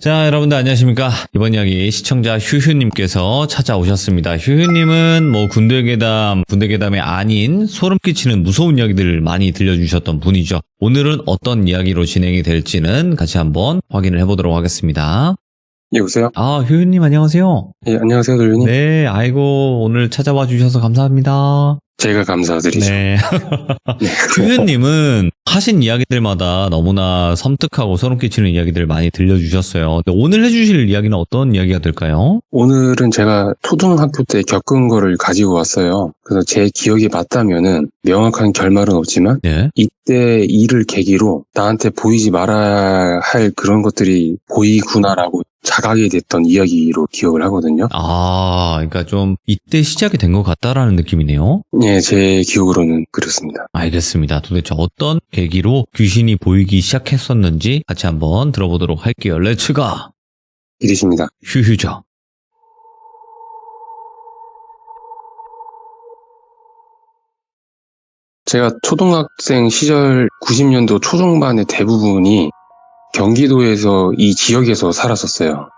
자, 여러분들 안녕하십니까? 이번 이야기 시청자 휴휴님께서 찾아오셨습니다. 휴휴님은 군대괴담이 아닌 소름 끼치는 무서운 이야기들을 많이 들려주셨던 분이죠. 오늘은 어떤 이야기로 진행이 될지는 같이 한번 확인을 해보도록 하겠습니다. 예, 여보세요? 휴휴님 안녕하세요. 예, 안녕하세요, 돌리님. 네, 아이고, 오늘 찾아와 주셔서 감사합니다. 제가 감사드리죠. 네. 휴휴님은 하신 이야기들마다 너무나 섬뜩하고 소름 끼치는 이야기들을 많이 들려주셨어요. 근데 오늘 해주실 이야기는 어떤 이야기가 될까요? 오늘은 제가 초등학교 때 겪은 거를 가지고 왔어요. 그래서 제 기억이 맞다면은 명확한 결말은 없지만 네. 이때 일을 계기로 나한테 보이지 말아야 할 그런 것들이 보이구나라고 자각이 됐던 이야기로 기억을 하거든요. 그러니까 좀 이때 시작이 된 것 같다라는 느낌이네요. 예, 제 기억으로는 그렇습니다. 알겠습니다. 도대체 어떤 계기로 귀신이 보이기 시작했었는지 같이 한번 들어보도록 할게요. 렛츠가! 이리십니다. 휴휴죠. 제가 초등학생 시절 90년도 초중반의 대부분이 경기도에서 이 지역에서 살았었어요.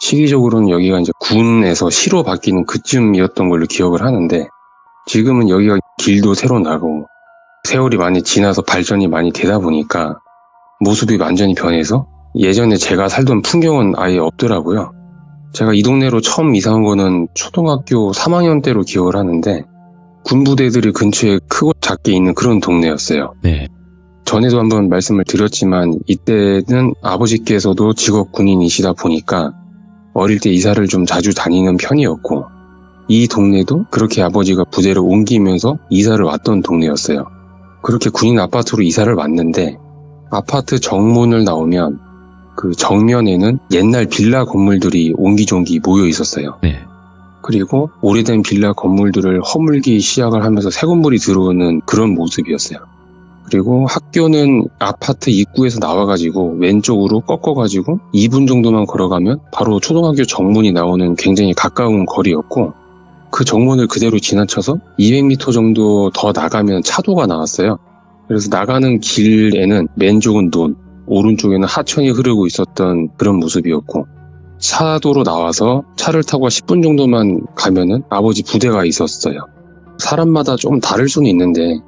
시기적으로는 여기가 이제 군에서 시로 바뀌는 그쯤이었던 걸로 기억을 하는데 지금은 여기가 길도 새로 나고 세월이 많이 지나서 발전이 많이 되다 보니까 모습이 완전히 변해서 예전에 제가 살던 풍경은 아예 없더라고요. 제가 이 동네로 처음 이사 온 거는 초등학교 3학년 때로 기억을 하는데 군부대들이 근처에 크고 작게 있는 그런 동네였어요. 네. 전에도 한번 말씀을 드렸지만 이때는 아버지께서도 직업 군인이시다 보니까 어릴 때 이사를 좀 자주 다니는 편이었고 이 동네도 그렇게 아버지가 부대를 옮기면서 이사를 왔던 동네였어요. 그렇게 군인 아파트로 이사를 왔는데 아파트 정문을 나오면 그 정면에는 옛날 빌라 건물들이 옹기종기 모여 있었어요. 네. 그리고 오래된 빌라 건물들을 허물기 시작을 하면서 새 건물이 들어오는 그런 모습이었어요. 그리고 학교는 아파트 입구에서 나와가지고 왼쪽으로 꺾어가지고 2분 정도만 걸어가면 바로 초등학교 정문이 나오는 굉장히 가까운 거리였고 그 정문을 그대로 지나쳐서 200m 정도 더 나가면 차도가 나왔어요. 그래서 나가는 길에는 왼쪽은 논, 오른쪽에는 하천이 흐르고 있었던 그런 모습이었고 차도로 나와서 차를 타고 10분 정도만 가면은 아버지 부대가 있었어요. 사람마다 좀 다를 수는 있는데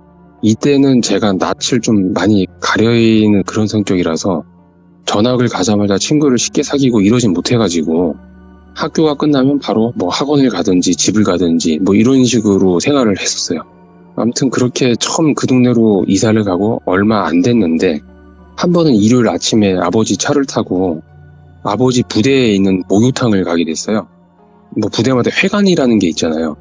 이때는 제가 낯을 좀 많이 가려있는 그런 성격이라서 전학을 가자마자 친구를 쉽게 사귀고 이러진 못해가지고 학교가 끝나면 바로 학원을 가든지 집을 가든지 이런 식으로 생활을 했었어요. 아무튼 그렇게 처음 그 동네로 이사를 가고 얼마 안 됐는데 한 번은 일요일 아침에 아버지 차를 타고 아버지 부대에 있는 목욕탕을 가게 됐어요. 부대마다 회관이라는 게 있잖아요.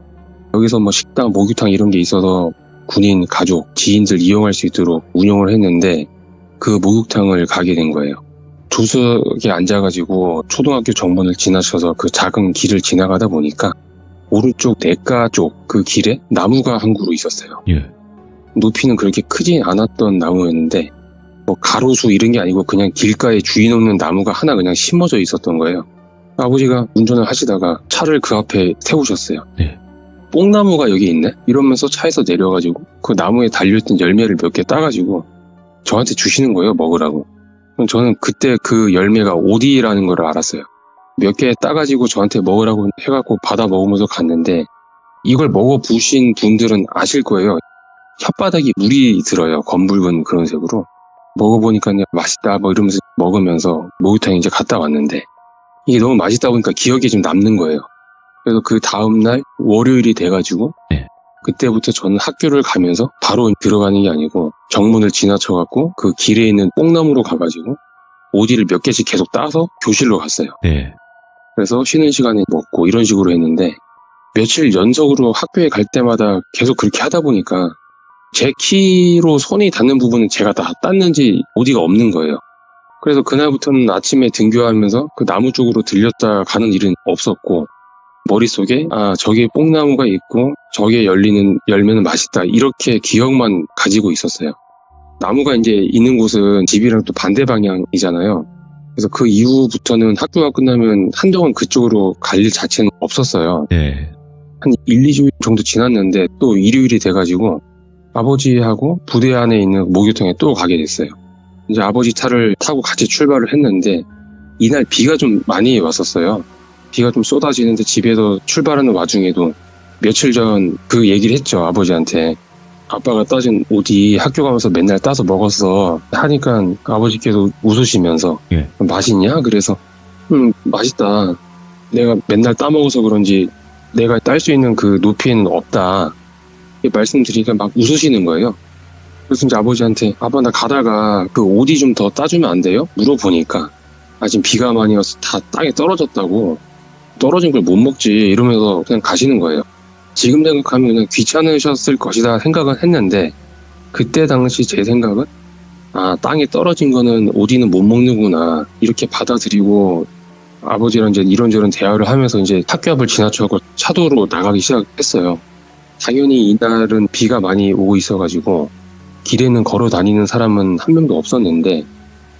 여기서 식당, 목욕탕 이런 게 있어서 군인, 가족, 지인들 이용할 수 있도록 운영을 했는데 그 목욕탕을 가게 된 거예요. 조석에 앉아가지고 초등학교 정문을 지나쳐서 그 작은 길을 지나가다 보니까 오른쪽 내과 쪽 그 길에 나무가 한 그루 있었어요. 예. 높이는 그렇게 크지 않았던 나무였는데 가로수 이런 게 아니고 그냥 길가에 주인 없는 나무가 하나 그냥 심어져 있었던 거예요. 아버지가 운전을 하시다가 차를 그 앞에 세우셨어요. 네. 뽕나무가 여기 있네? 이러면서 차에서 내려가지고 그 나무에 달려있던 열매를 몇 개 따가지고 저한테 주시는 거예요, 먹으라고. 저는 그때 그 열매가 오디라는 걸 알았어요. 몇 개 따가지고 저한테 먹으라고 해갖고 받아 먹으면서 갔는데 이걸 먹어보신 분들은 아실 거예요. 혓바닥이 물이 들어요. 검붉은 그런 색으로. 먹어보니까 그냥 맛있다 이러면서 먹으면서 목욕탕에 이제 갔다 왔는데 이게 너무 맛있다 보니까 기억에 좀 남는 거예요. 그래서 그 다음날 월요일이 돼가지고 네. 그때부터 저는 학교를 가면서 바로 들어가는 게 아니고 정문을 지나쳐갖고 그 길에 있는 뽕나무로 가가지고 오디를 몇 개씩 계속 따서 교실로 갔어요. 네. 그래서 쉬는 시간에 먹고 이런 식으로 했는데 며칠 연속으로 학교에 갈 때마다 계속 그렇게 하다 보니까 제 키로 손이 닿는 부분은 제가 다 땄는지 오디가 없는 거예요. 그래서 그날부터는 아침에 등교하면서 그 나무 쪽으로 들렸다 가는 일은 없었고 머릿속에 저기에 뽕나무가 있고 저기에 열리는 열매는 맛있다 이렇게 기억만 가지고 있었어요. 나무가 이제 있는 곳은 집이랑 또 반대 방향이잖아요. 그래서 그 이후부터는 학교가 끝나면 한동안 그쪽으로 갈 일 자체는 없었어요. 네. 한 1, 2주 정도 지났는데 또 일요일이 돼가지고 아버지하고 부대 안에 있는 목욕탕에 또 가게 됐어요. 이제 아버지 차를 타고 같이 출발을 했는데 이날 비가 좀 많이 왔었어요. 비가 좀 쏟아지는데 집에서 출발하는 와중에도 며칠 전 그 얘기를 했죠, 아버지한테. 아빠가 따준 오디 학교 가면서 맨날 따서 먹었어 하니까 아버지께서 웃으시면서 예. 맛있냐? 그래서 맛있다. 내가 맨날 따먹어서 그런지 내가 딸 수 있는 그 높이에는 없다. 이렇게 말씀드리니까 막 웃으시는 거예요. 그래서 이제 아버지한테 아빠 나 가다가 그 오디 좀 더 따주면 안 돼요? 물어보니까 지금 비가 많이 와서 다 땅에 떨어졌다고, 떨어진 걸 못 먹지 이러면서 그냥 가시는 거예요. 지금 생각하면 귀찮으셨을 것이다 생각은 했는데, 그때 당시 제 생각은 땅에 떨어진 거는 오디는 못 먹는구나 이렇게 받아들이고 아버지랑 이제 이런저런 대화를 하면서 이제 학교 앞을 지나쳐고 차도로 나가기 시작했어요. 당연히 이날은 비가 많이 오고 있어가지고 길에는 걸어 다니는 사람은 한 명도 없었는데,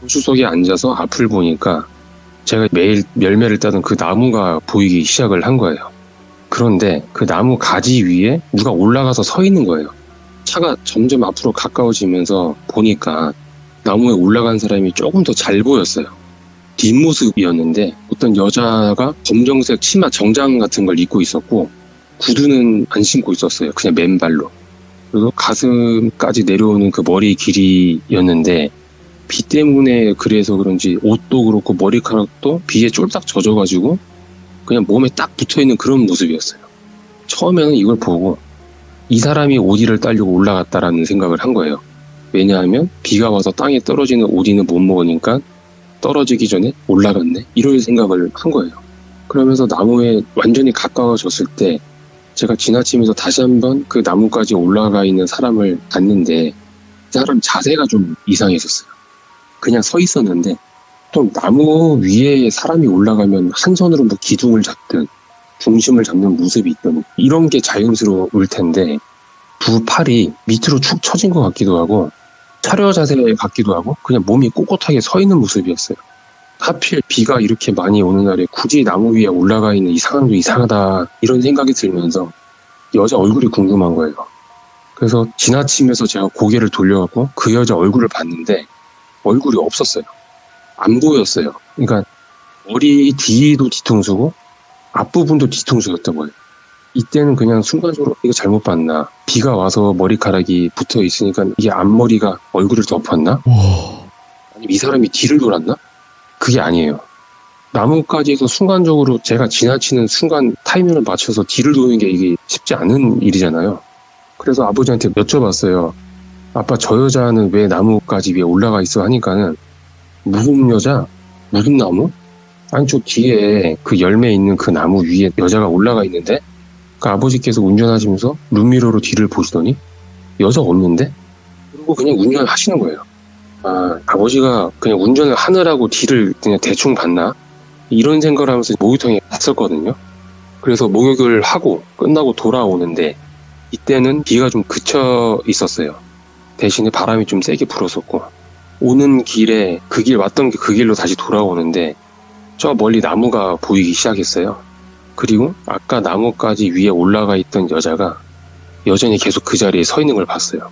호수석에 앉아서 앞을 보니까 제가 매일 열매를 따던 그 나무가 보이기 시작을 한 거예요. 그런데 그 나무 가지 위에 누가 올라가서 서 있는 거예요. 차가 점점 앞으로 가까워지면서 보니까 나무에 올라간 사람이 조금 더 잘 보였어요. 뒷모습이었는데 어떤 여자가 검정색 치마 정장 같은 걸 입고 있었고 구두는 안 신고 있었어요. 그냥 맨발로. 그리고 가슴까지 내려오는 그 머리 길이였는데, 비 때문에 그래서 그런지 옷도 그렇고 머리카락도 비에 쫄딱 젖어가지고 그냥 몸에 딱 붙어있는 그런 모습이었어요. 처음에는 이걸 보고 이 사람이 오디를 따려고 올라갔다라는 생각을 한 거예요. 왜냐하면 비가 와서 땅에 떨어지는 오디는 못 먹으니까 떨어지기 전에 올라갔네, 이럴 생각을 한 거예요. 그러면서 나무에 완전히 가까워졌을 때 제가 지나치면서 다시 한번 그 나무까지 올라가 있는 사람을 봤는데, 그 사람 자세가 좀 이상했었어요. 그냥 서 있었는데 또 나무 위에 사람이 올라가면 한 손으로 뭐 기둥을 잡든 중심을 잡는 모습이 있던, 이런 게 자연스러울 텐데 두 팔이 밑으로 축 처진 것 같기도 하고 차려 자세 같기도 하고 그냥 몸이 꼿꼿하게 서 있는 모습이었어요. 하필 비가 이렇게 많이 오는 날에 굳이 나무 위에 올라가 있는 이 상황도 이상하다, 이런 생각이 들면서 여자 얼굴이 궁금한 거예요. 그래서 지나치면서 제가 고개를 돌려갖고 그 여자 얼굴을 봤는데 얼굴이 없었어요. 안 보였어요. 그러니까 머리 뒤도 뒤통수고 앞부분도 뒤통수였던 거예요. 이때는 그냥 순간적으로 이거 잘못 봤나, 비가 와서 머리카락이 붙어 있으니까 이게 앞머리가 얼굴을 덮었나, 아니면 이 사람이 뒤를 돌았나? 그게 아니에요. 나무까지에서 순간적으로 제가 지나치는 순간 타이밍을 맞춰서 뒤를 도는 게 이게 쉽지 않은 일이잖아요. 그래서 아버지한테 여쭤봤어요. 아빠, 저 여자는 왜 나무까지 위에 올라가 있어? 하니까는 무슨 여자? 무슨 나무? 아니 저 뒤에 그 열매 있는 그 나무 위에 여자가 올라가 있는데, 그 아버지께서 운전하시면서 룸미러로 뒤를 보시더니 여자가 없는데? 그리고 그냥 운전을 하시는 거예요. 아버지가 그냥 운전을 하느라고 뒤를 그냥 대충 봤나? 이런 생각을 하면서 목욕탕에 갔었거든요. 그래서 목욕을 하고 끝나고 돌아오는데 이때는 비가 좀 그쳐 있었어요. 대신에 바람이 좀 세게 불었었고, 오는 길에 그 길 왔던 그 길로 다시 돌아오는데 저 멀리 나무가 보이기 시작했어요. 그리고 아까 나무까지 위에 올라가 있던 여자가 여전히 계속 그 자리에 서 있는 걸 봤어요.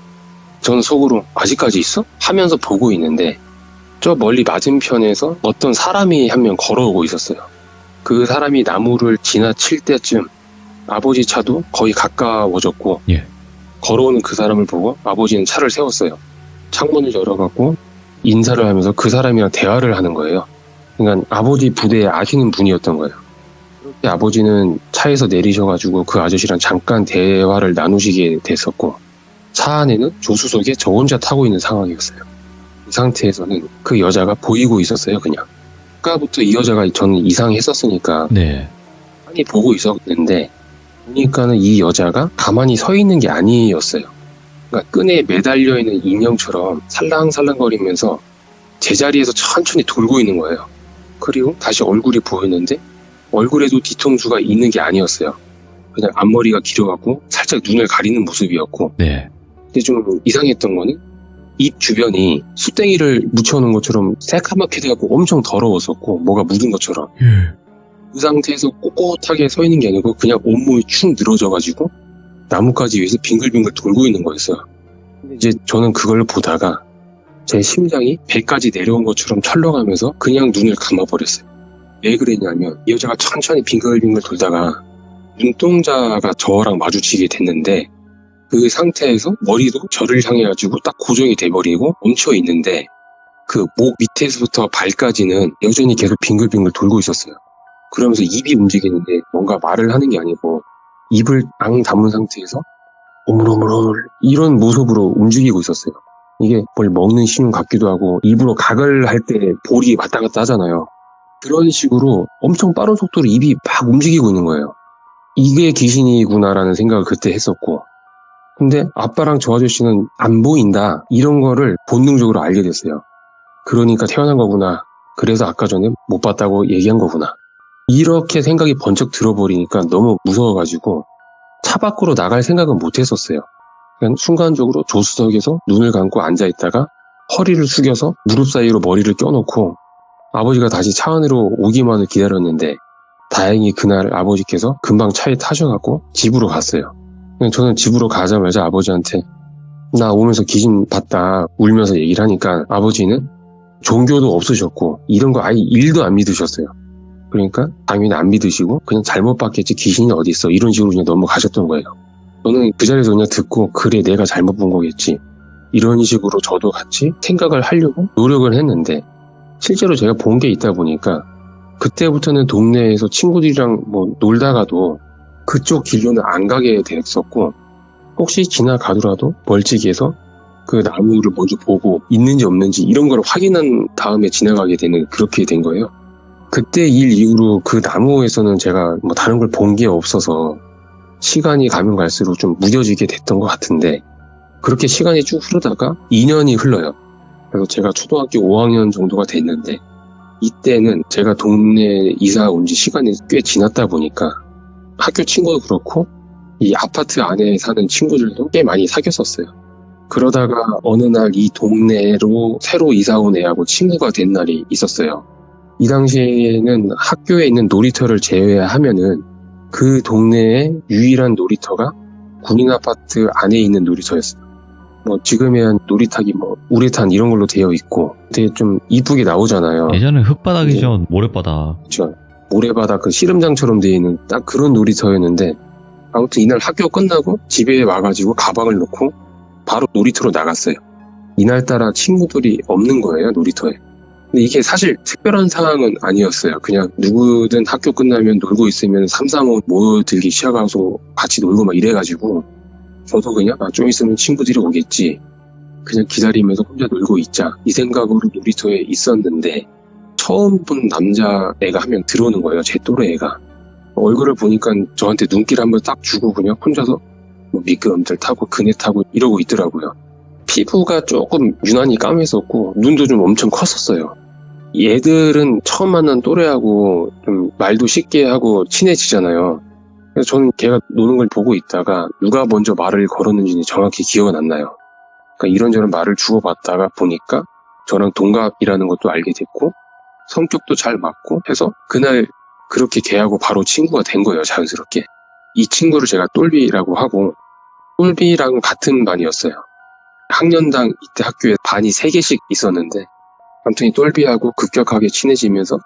저는 속으로 아직까지 있어? 하면서 보고 있는데 저 멀리 맞은편에서 어떤 사람이 한 명 걸어오고 있었어요. 그 사람이 나무를 지나칠 때쯤 아버지 차도 거의 가까워졌고, 예. 걸어오는 그 사람을 보고 아버지는 차를 세웠어요. 창문을 열어갖고 인사를 하면서 그 사람이랑 대화를 하는 거예요. 그러니까 아버지 부대에 아시는 분이었던 거예요. 그렇게 아버지는 차에서 내리셔가지고 그 아저씨랑 잠깐 대화를 나누시게 됐었고, 차 안에는 조수석에 저 혼자 타고 있는 상황이었어요. 이 상태에서는 그 여자가 보이고 있었어요. 그냥 아까부터 이 여자가 저는 이상했었으니까 네. 많이 보고 있었는데, 보니까는 이 여자가 가만히 서 있는 게 아니었어요. 그러니까 끈에 매달려 있는 인형처럼 살랑살랑거리면서 제자리에서 천천히 돌고 있는 거예요. 그리고 다시 얼굴이 보이는데 얼굴에도 뒤통수가 있는 게 아니었어요. 그냥 앞머리가 길어갖고 살짝 눈을 가리는 모습이었고, 네. 근데 좀 이상했던 거는 입 주변이 숯댕이를 묻혀놓은 것처럼 새카맣게 돼갖고 엄청 더러웠었고, 뭐가 묻은 것처럼. 그 상태에서 꼿꼿하게 서 있는 게 아니고 그냥 온몸이 축 늘어져가지고 나무까지 위에서 빙글빙글 돌고 있는 거였어요. 근데 이제 저는 그걸 보다가 제 심장이 배까지 내려온 것처럼 철렁하면서 그냥 눈을 감아버렸어요. 왜 그랬냐면 이 여자가 천천히 빙글빙글 돌다가 눈동자가 저랑 마주치게 됐는데 그 상태에서 머리도 저를 향해가지고 딱 고정이 돼버리고 멈춰 있는데 그 목 밑에서부터 발까지는 여전히 계속 빙글빙글 돌고 있었어요. 그러면서 입이 움직이는데 뭔가 말을 하는 게 아니고 입을 앙 다문 상태에서 오물오물 이런 모습으로 움직이고 있었어요. 이게 뭘 먹는 신용 같기도 하고 입으로 가글 할 때 볼이 왔다 갔다 하잖아요. 그런 식으로 엄청 빠른 속도로 입이 막 움직이고 있는 거예요. 이게 귀신이구나라는 생각을 그때 했었고, 근데 아빠랑 저 아저씨는 안 보인다 이런 거를 본능적으로 알게 됐어요. 그러니까 태어난 거구나. 그래서 아까 전에 못 봤다고 얘기한 거구나. 이렇게 생각이 번쩍 들어버리니까 너무 무서워가지고 차 밖으로 나갈 생각은 못 했었어요. 그냥 순간적으로 조수석에서 눈을 감고 앉아있다가 허리를 숙여서 무릎 사이로 머리를 껴놓고 아버지가 다시 차 안으로 오기만을 기다렸는데 다행히 그날 아버지께서 금방 차에 타셔갖고 집으로 갔어요. 저는 집으로 가자마자 아버지한테 나 오면서 귀신 봤다 울면서 얘기를 하니까 아버지는 종교도 없으셨고 이런 거 아예 1도 안 믿으셨어요. 그러니까 당연히 안 믿으시고 그냥 잘못 봤겠지 귀신이 어디 있어 이런 식으로 그냥 넘어가셨던 거예요. 저는 그 자리에서 그냥 듣고 그래 내가 잘못 본 거겠지 이런 식으로 저도 같이 생각을 하려고 노력을 했는데 실제로 제가 본 게 있다 보니까 그때부터는 동네에서 친구들이랑 뭐 놀다가도 그쪽 길로는 안 가게 됐었고 혹시 지나가더라도 멀찍이에서 그 나무를 먼저 보고 있는지 없는지 이런 걸 확인한 다음에 지나가게 되는 그렇게 된 거예요. 그때 일 이후로 그 나무에서는 제가 뭐 다른 걸 본 게 없어서 시간이 가면 갈수록 좀 무뎌지게 됐던 것 같은데 그렇게 시간이 쭉 흐르다가 2년이 흘러요. 그래서 제가 초등학교 5학년 정도가 됐는데 이때는 제가 동네에 이사 온 지 시간이 꽤 지났다 보니까 학교 친구도 그렇고 이 아파트 안에 사는 친구들도 꽤 많이 사귀었었어요. 그러다가 어느 날 이 동네로 새로 이사 온 애하고 친구가 된 날이 있었어요. 이 당시에는 학교에 있는 놀이터를 제외하면은 그 동네의 유일한 놀이터가 군인 아파트 안에 있는 놀이터였어요. 뭐 지금의 놀이터기 뭐 우레탄 이런 걸로 되어 있고 되게 좀 이쁘게 나오잖아요. 예전에 흙바닥이죠. 모래바닥. 그렇죠. 모래바닥 그 씨름장처럼 되어 있는 딱 그런 놀이터였는데 아무튼 이날 학교 끝나고 집에 와가지고 가방을 놓고 바로 놀이터로 나갔어요. 이날따라 친구들이 없는 거예요, 놀이터에. 근데 이게 사실 특별한 상황은 아니었어요. 그냥 누구든 학교 끝나면 놀고 있으면 3, 4, 5 모여들기 시작하고 같이 놀고 막 이래가지고 저도 그냥 좀 있으면 친구들이 오겠지. 그냥 기다리면서 혼자 놀고 있자. 이 생각으로 놀이터에 있었는데 처음 본 남자애가 한 명 들어오는 거예요. 제 또래 애가. 얼굴을 보니까 저한테 눈길 한번 딱 주고 그냥 혼자서 뭐 미끄럼틀 타고 그네 타고 이러고 있더라고요. 피부가 조금 유난히 까맸었고 눈도 좀 엄청 컸었어요. 얘들은 처음 만난 또래하고 좀 말도 쉽게 하고 친해지잖아요. 그래서 저는 걔가 노는 걸 보고 있다가 누가 먼저 말을 걸었는지는 정확히 기억은 안 나요. 그러니까 이런저런 말을 주고받다가 보니까 저랑 동갑이라는 것도 알게 됐고 성격도 잘 맞고 해서 그날 그렇게 걔하고 바로 친구가 된 거예요. 자연스럽게. 이 친구를 제가 똘비라고 하고 똘비랑 같은 반이었어요. 학년당 이때 학교에 반이 3개씩 있었는데 아무튼 이 똘비하고 급격하게 친해지면서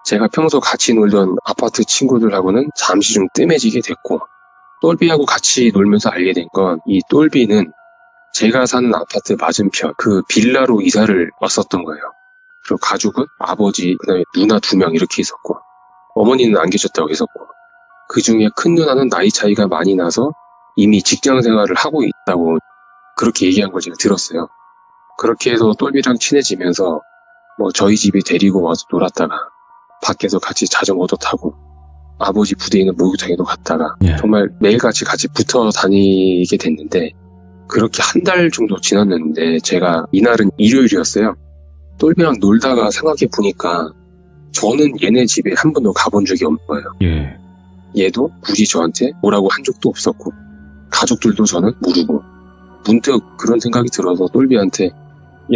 제가 평소 같이 놀던 아파트 친구들하고는 잠시 좀 뜸해지게 됐고 똘비하고 같이 놀면서 알게 된 건 이 똘비는 제가 사는 아파트 맞은편 그 빌라로 이사를 왔었던 거예요. 그리고 가족은 아버지 그다음에 누나 2명 이렇게 있었고 어머니는 안 계셨다고 했었고 그 중에 큰 누나는 나이 차이가 많이 나서 이미 직장 생활을 하고 있다고 그렇게 얘기한 걸 제가 들었어요. 그렇게 해서 똘비랑 친해지면서 뭐 저희 집에 데리고 와서 놀았다가 밖에서 같이 자전거도 타고 아버지 부대에 있는 목욕탕에도 갔다가 정말 매일같이 같이 붙어 다니게 됐는데 그렇게 한 달 정도 지났는데 제가 이날은 일요일이었어요. 똘비랑 놀다가 생각해 보니까 저는 얘네 집에 한 번도 가본 적이 없는 거예요. 얘도 굳이 저한테 뭐라고 한 적도 없었고 가족들도 저는 모르고 문득 그런 생각이 들어서 똘비한테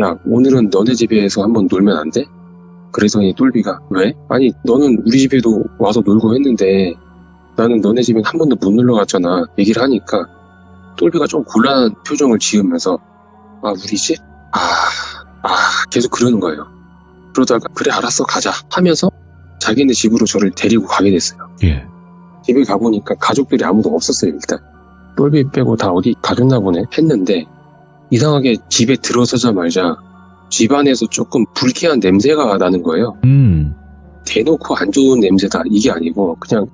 야 오늘은 너네 집에서 한번 놀면 안 돼? 그래서니 똘비가 왜? 아니 너는 우리 집에도 와서 놀고 했는데 나는 너네 집엔 한 번도 못 놀러 갔잖아 얘기를 하니까 똘비가 좀 곤란한 표정을 지으면서 아 우리 집? 계속 그러는 거예요. 그러다가 그래 알았어 가자 하면서 자기네 집으로 저를 데리고 가게 됐어요. 예. 집에 가보니까 가족들이 아무도 없었어요. 일단 똘비 빼고 다 어디 가셨나 보네 했는데 이상하게 집에 들어서자마자 집안에서 조금 불쾌한 냄새가 나는 거예요. 대놓고 안 좋은 냄새다 이게 아니고 그냥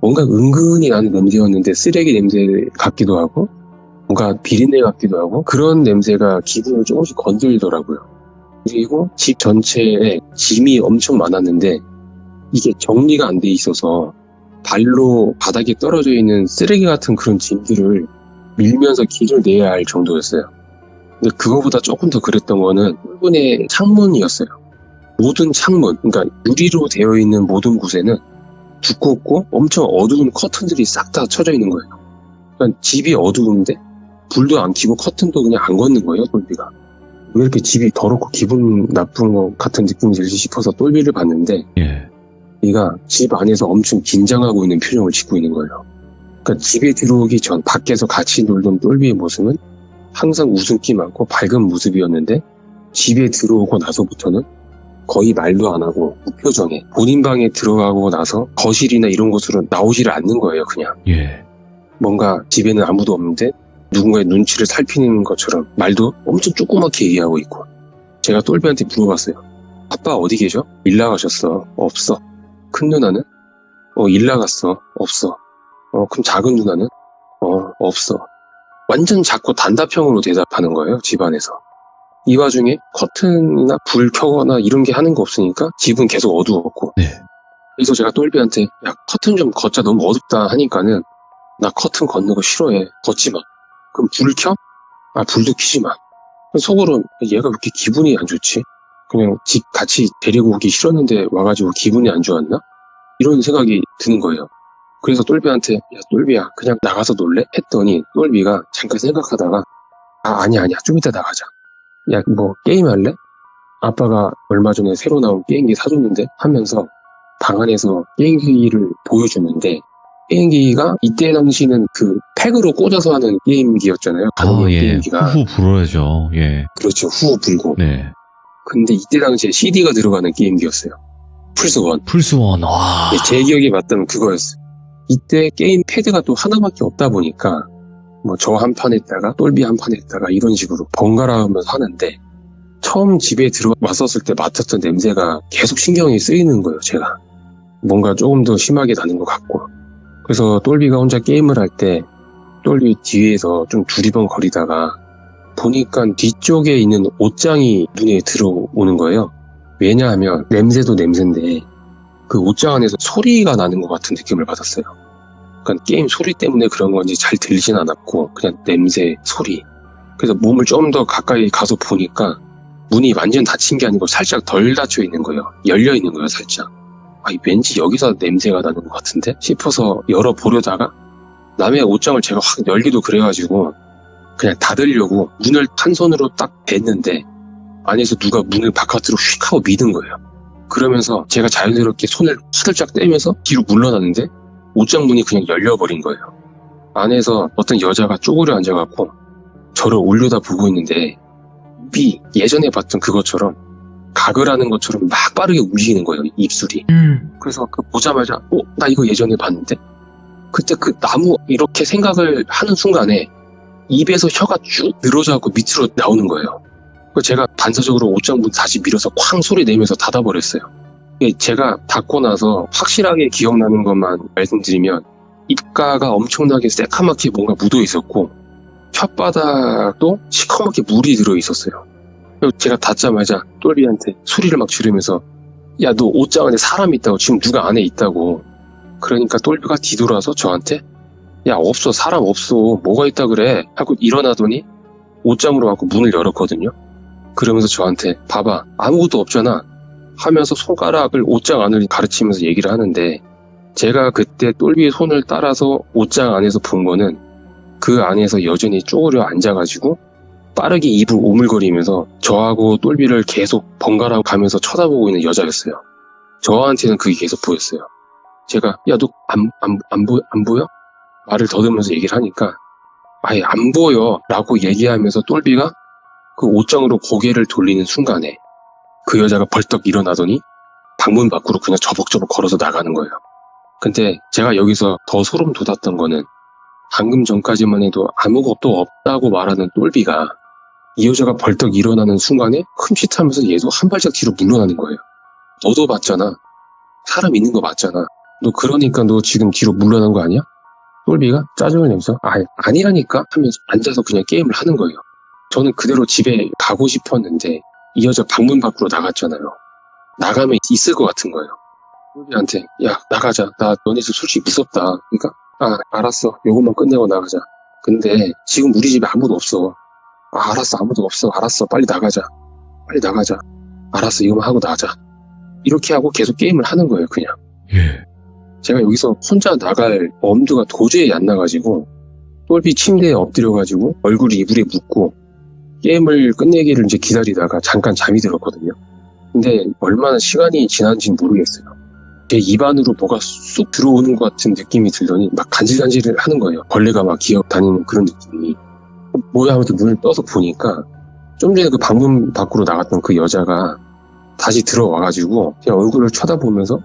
뭔가 은근히 나는 냄새였는데 쓰레기 냄새 같기도 하고 뭔가 비린내 같기도 하고 그런 냄새가 기분을 조금씩 건들더라고요. 그리고 집 전체에 짐이 엄청 많았는데 이게 정리가 안 돼 있어서 발로 바닥에 떨어져 있는 쓰레기 같은 그런 짐들을 밀면서 길을 내야 할 정도였어요. 근데 그거보다 조금 더 그랬던 거는 홀분의 창문이었어요. 모든 창문, 그러니까 유리로 되어 있는 모든 곳에는 두껍고 엄청 어두운 커튼들이 싹 다 쳐져 있는 거예요. 그러니까 집이 어두운데 불도 안 켜고 커튼도 그냥 안 걷는 거예요, 똘비가. 왜 이렇게 집이 더럽고 기분 나쁜 것 같은 느낌이 들지 싶어서 똘비를 봤는데 예. 얘가 집 안에서 엄청 긴장하고 있는 표정을 짓고 있는 거예요. 그러니까 집에 들어오기 전 밖에서 같이 놀던 똘비의 모습은 항상 웃음기 많고 밝은 모습이었는데 집에 들어오고 나서부터는 거의 말도 안 하고 무표정에 본인 방에 들어가고 나서 거실이나 이런 곳으로 나오지를 않는 거예요. 그냥 예. 뭔가 집에는 아무도 없는데 누군가의 눈치를 살피는 것처럼 말도 엄청 조그맣게 얘기하고 있고 제가 똘비한테 물어봤어요. 아빠 어디 계셔? 일 나가셨어. 없어. 큰 누나는? 일 나갔어. 없어. 그럼 작은 누나는? 없어. 완전 작고 단답형으로 대답하는 거예요. 집안에서. 이 와중에 커튼이나 불 켜거나 이런 게 하는 거 없으니까 집은 계속 어두웠고 네. 그래서 제가 똘비한테 야 커튼 좀 걷자 너무 어둡다 하니까는 나 커튼 걷는 거 싫어해. 걷지 마. 그럼 불 켜? 불도 켜지 마. 속으로 얘가 왜 이렇게 기분이 안 좋지? 그냥 집 같이 데리고 오기 싫었는데 와가지고 기분이 안 좋았나? 이런 생각이 드는 거예요. 그래서 똘비한테 야 똘비야 그냥 나가서 놀래? 했더니 똘비가 잠깐 생각하다가 아니야 좀 이따 나가자. 야 뭐 게임 할래? 아빠가 얼마 전에 새로 나온 게임기 사줬는데 하면서 방 안에서 게임기를 보여주는데 게임기가 이때 당시는 그 팩으로 꽂아서 하는 게임기였잖아요. 가정용 예. 게임기가. 후후 불어야죠. 예. 그렇죠. 후후 불고. 네. 근데 이때 당시에 CD가 들어가는 게임기였어요. 플스1. 플스1. 와. 제 기억에 맞다면 그거였어요. 이때 게임 패드가 또 하나밖에 없다 보니까 뭐 저 한 판 했다가 똘비 한 판 했다가 이런 식으로 번갈아 가면서 하는데 처음 집에 들어왔었을 때 맡았던 냄새가 계속 신경이 쓰이는 거예요. 제가 뭔가 조금 더 심하게 나는 것 같고 그래서 똘비가 혼자 게임을 할 때 똘비 뒤에서 좀 두리번거리다가 보니까 뒤쪽에 있는 옷장이 눈에 들어오는 거예요. 왜냐하면 냄새도 냄새인데 그 옷장 안에서 소리가 나는 것 같은 느낌을 받았어요. 그러니까 게임 소리 때문에 그런 건지 잘 들리진 않았고 그냥 냄새, 소리. 그래서 몸을 좀 더 가까이 가서 보니까 문이 완전 닫힌 게 아니고 살짝 덜 닫혀 있는 거예요. 열려 있는 거예요, 살짝. 왠지 여기서 냄새가 나는 것 같은데 싶어서 열어보려다가 남의 옷장을 제가 확 열기도 그래가지고 그냥 닫으려고 문을 한 손으로 딱 댔는데 안에서 누가 문을 바깥으로 휙 하고 미는 거예요. 그러면서 제가 자연스럽게 손을 화들짝 떼면서 뒤로 물러났는데 옷장 문이 그냥 열려버린 거예요. 안에서 어떤 여자가 쪼그려 앉아갖고 저를 올려다보고 있는데 입이 예전에 봤던 그것처럼 각을 하는 것처럼 막 빠르게 움직이는 거예요, 입술이. 그래서 보자마자 나 이거 예전에 봤는데? 그때 그 나무 이렇게 생각을 하는 순간에 입에서 혀가 쭉 늘어져갖고 밑으로 나오는 거예요. 제가 반사적으로 옷장 문 다시 밀어서 쾅 소리 내면서 닫아버렸어요. 제가 닫고 나서 확실하게 기억나는 것만 말씀드리면 입가가 엄청나게 새카맣게 뭔가 묻어 있었고 혓바닥도 시커멓게 물이 들어 있었어요. 제가 닫자마자 똘비한테 소리를 막 지르면서 야 너 옷장 안에 사람 있다고 지금 누가 안에 있다고. 그러니까 똘비가 뒤돌아서 저한테 야 없어 사람 없어 뭐가 있다 그래 하고 일어나더니 옷장으로 가고 문을 열었거든요. 그러면서 저한테 봐봐 아무것도 없잖아 하면서 손가락을 옷장 안을 가르치면서 얘기를 하는데 제가 그때 똘비의 손을 따라서 옷장 안에서 본 거는 그 안에서 여전히 쪼그려 앉아가지고 빠르게 입을 오물거리면서 저하고 똘비를 계속 번갈아 가면서 쳐다보고 있는 여자였어요. 저한테는 그게 계속 보였어요. 제가 야 너 안 보여? 말을 더듬으면서 얘기를 하니까 아예 안 보여 라고 얘기하면서 똘비가 그 옷장으로 고개를 돌리는 순간에 그 여자가 벌떡 일어나더니 방문 밖으로 그냥 저벅저벅 걸어서 나가는 거예요. 근데 제가 여기서 더 소름 돋았던 거는 방금 전까지만 해도 아무것도 없다고 말하는 똘비가 이 여자가 벌떡 일어나는 순간에 흠칫하면서 얘도 한 발짝 뒤로 물러나는 거예요. 너도 봤잖아. 사람 있는 거 맞잖아. 너 그러니까 너 지금 뒤로 물러난 거 아니야? 똘비가 짜증을 내면서 아니라니까 하면서 앉아서 그냥 게임을 하는 거예요. 저는 그대로 집에 가고 싶었는데 이 여자 방문 밖으로 나갔잖아요. 나가면 있을 것 같은 거예요. 똘비한테 야 나가자. 나 너네 집 솔직히 무섭다. 그러니까 알았어. 요것만 끝내고 나가자. 근데 지금 우리 집에 아무도 없어. 알았어. 아무도 없어. 알았어. 빨리 나가자. 빨리 나가자. 알았어. 이거만 하고 나가자. 이렇게 하고 계속 게임을 하는 거예요. 그냥. 예. 제가 여기서 혼자 나갈 엄두가 도저히 안 나가지고 똘비 침대에 엎드려가지고 얼굴을 이불에 묻고 게임을 끝내기를 이제 기다리다가 잠깐 잠이 들었거든요. 근데 얼마나 시간이 지난지는 모르겠어요. 제 입안으로 뭐가 쑥 들어오는 것 같은 느낌이 들더니 막 간질간질 하는 거예요. 벌레가 막 기어 다니는 그런 느낌이. 뭐야 하면서 눈을 떠서 보니까 좀 전에 그 방문 밖으로 나갔던 그 여자가 다시 들어와가지고 제 얼굴을 쳐다보면서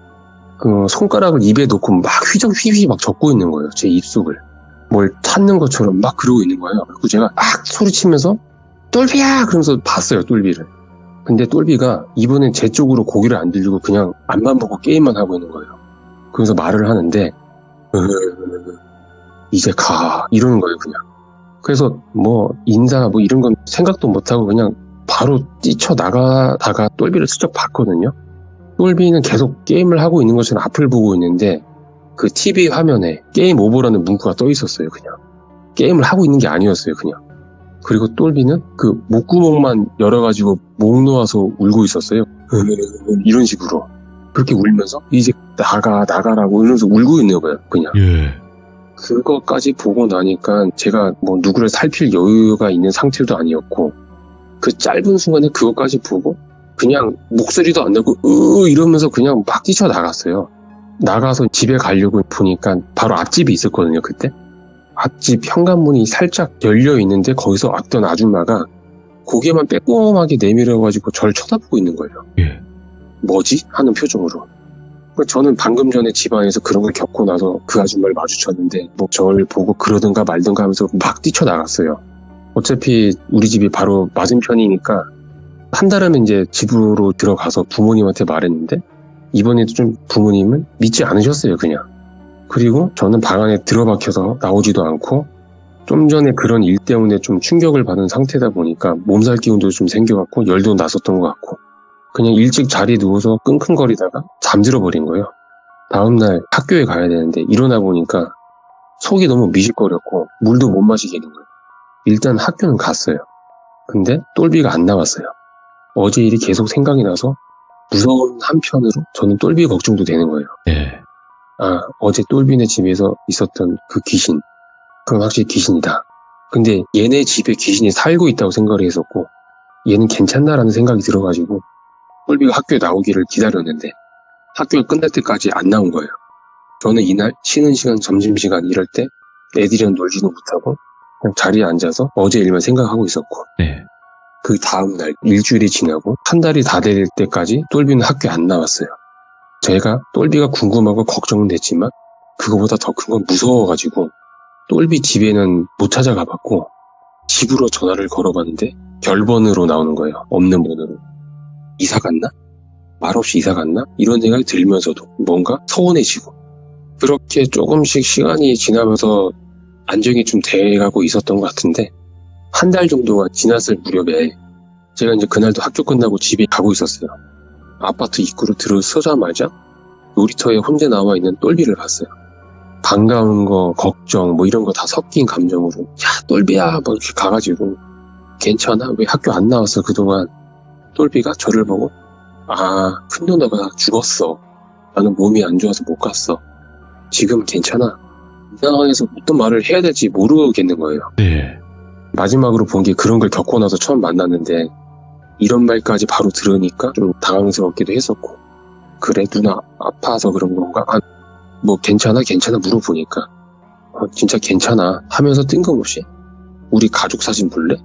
그 손가락을 입에 놓고 막 휘휘 막 적고 있는 거예요. 제 입속을. 뭘 찾는 것처럼 막 그러고 있는 거예요. 그리고 제가 막 소리치면서 똘비야! 그러면서 봤어요, 똘비를. 근데 똘비가 이번엔 제 쪽으로 고개를 안 들리고 그냥 앞만 보고 게임만 하고 있는 거예요. 그래서 말을 하는데 이제 가 이러는 거예요, 그냥. 그래서 뭐 인사 뭐 이런 건 생각도 못하고 그냥 바로 뛰쳐나가다가 똘비를 슬쩍 봤거든요. 똘비는 계속 게임을 하고 있는 것처럼 앞을 보고 있는데 그 TV 화면에 게임 오버라는 문구가 떠 있었어요. 그냥 게임을 하고 있는 게 아니었어요. 그냥. 그리고 똘비는 그 목구멍만 열어가지고 목 놓아서 울고 있었어요. 이런 식으로 그렇게 울면서 이제 나가라고 이러면서 울고 있는 거예요. 그냥. 예. 그거까지 보고 나니까 제가 뭐 누구를 살필 여유가 있는 상태도 아니었고 그 짧은 순간에 그것까지 보고 그냥 목소리도 안 내고 이러면서 그냥 막 뛰쳐나갔어요. 나가서 집에 가려고 보니까 바로 앞집이 있었거든요. 그때 앞집 현관문이 살짝 열려 있는데 거기서 왔던 아줌마가 고개만 빼꼼하게 내밀어가지고 저를 쳐다보고 있는 거예요. 예. 뭐지? 하는 표정으로. 저는 방금 전에 집안에서 그런 걸 겪고 나서 그 아줌마를 마주쳤는데 뭐 저를 보고 그러든가 말든가 하면서 막 뛰쳐나갔어요. 어차피 우리 집이 바로 맞은편이니까 한 달은 이제 집으로 들어가서 부모님한테 말했는데 이번에도 좀 부모님은 믿지 않으셨어요. 그냥. 그리고 저는 방 안에 들어박혀서 나오지도 않고 좀 전에 그런 일 때문에 좀 충격을 받은 상태다 보니까 몸살 기운도 좀 생겨갖고 열도 났었던 것 같고 그냥 일찍 자리에 누워서 끙끙거리다가 잠들어 버린 거예요. 다음날 학교에 가야 되는데 일어나 보니까 속이 너무 미식거렸고 물도 못 마시게 되는 거예요. 일단 학교는 갔어요. 근데 똘비가 안 나왔어요. 어제 일이 계속 생각이 나서 무서운 한편으로 저는 똘비 걱정도 되는 거예요. 예. 어제 똘비네 집에서 있었던 그 귀신. 그건 확실히 귀신이다. 근데 얘네 집에 귀신이 살고 있다고 생각을 했었고 얘는 괜찮나라는 생각이 들어가지고 똘비가 학교에 나오기를 기다렸는데 학교가 끝날 때까지 안 나온 거예요. 저는 이날 쉬는 시간, 점심시간 이럴 때 애들이랑 놀지도 못하고 그냥 자리에 앉아서 어제 일만 생각하고 있었고 네. 그 다음날 일주일이 지나고 한 달이 다 될 때까지 똘비는 학교에 안 나왔어요. 제가 똘비가 궁금하고 걱정은 됐지만 그거보다 더 큰 건 무서워가지고 똘비 집에는 못 찾아가 봤고 집으로 전화를 걸어봤는데 결번으로 나오는 거예요. 없는 번호로. 이사 갔나? 말없이 이사 갔나? 이런 생각이 들면서도 뭔가 서운해지고 그렇게 조금씩 시간이 지나면서 안정이 좀 돼가고 있었던 것 같은데 한 달 정도가 지났을 무렵에 제가 이제 그날도 학교 끝나고 집에 가고 있었어요. 아파트 입구로 들어서자마자 놀이터에 혼자 나와 있는 똘비를 봤어요. 반가운 거, 걱정 뭐 이런 거 다 섞인 감정으로 야 똘비야 뭐 이렇게 가가지고 괜찮아? 왜 학교 안 나왔어 그동안? 똘비가 저를 보고 큰 누나가 죽었어. 나는 몸이 안 좋아서 못 갔어. 지금 괜찮아. 이 상황에서 어떤 말을 해야 될지 모르겠는 거예요. 네. 마지막으로 본 게 그런 걸 겪고 나서 처음 만났는데 이런 말까지 바로 들으니까 좀 당황스럽기도 했었고 그래 누나 아파서 그런 건가? 뭐 괜찮아 물어보니까 진짜 괜찮아 하면서 뜬금없이 우리 가족 사진 볼래?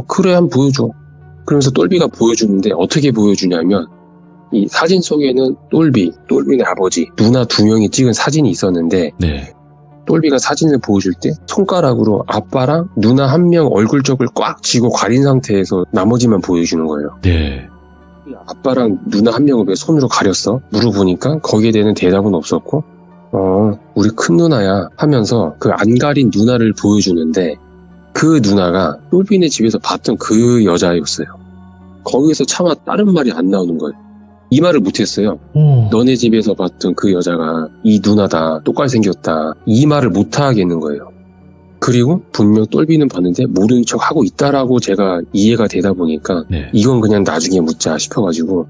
그래, 한번 보여줘. 그러면서 똘비가 보여주는데 어떻게 보여주냐면 이 사진 속에는 똘비네 아버지, 누나 두 명이 찍은 사진이 있었는데 네. 똘비가 사진을 보여줄 때 손가락으로 아빠랑 누나 한 명 얼굴 쪽을 꽉 쥐고 가린 상태에서 나머지만 보여주는 거예요. 네. 아빠랑 누나 한 명을 왜 손으로 가렸어? 물어보니까 거기에 대한 대답은 없었고 우리 큰 누나야 하면서 그 안 가린 누나를 보여주는데 그 누나가 똘비네 집에서 봤던 그 여자였어요. 거기서 차마 다른 말이 안 나오는 거예요. 이 말을 못했어요. 너네 집에서 봤던 그 여자가 이 누나다, 똑같이 생겼다, 이 말을 못하겠는 거예요. 그리고 분명 똘비는 봤는데 모르는 척 하고 있다라고 제가 이해가 되다 보니까 네. 이건 그냥 나중에 묻자 싶어가지고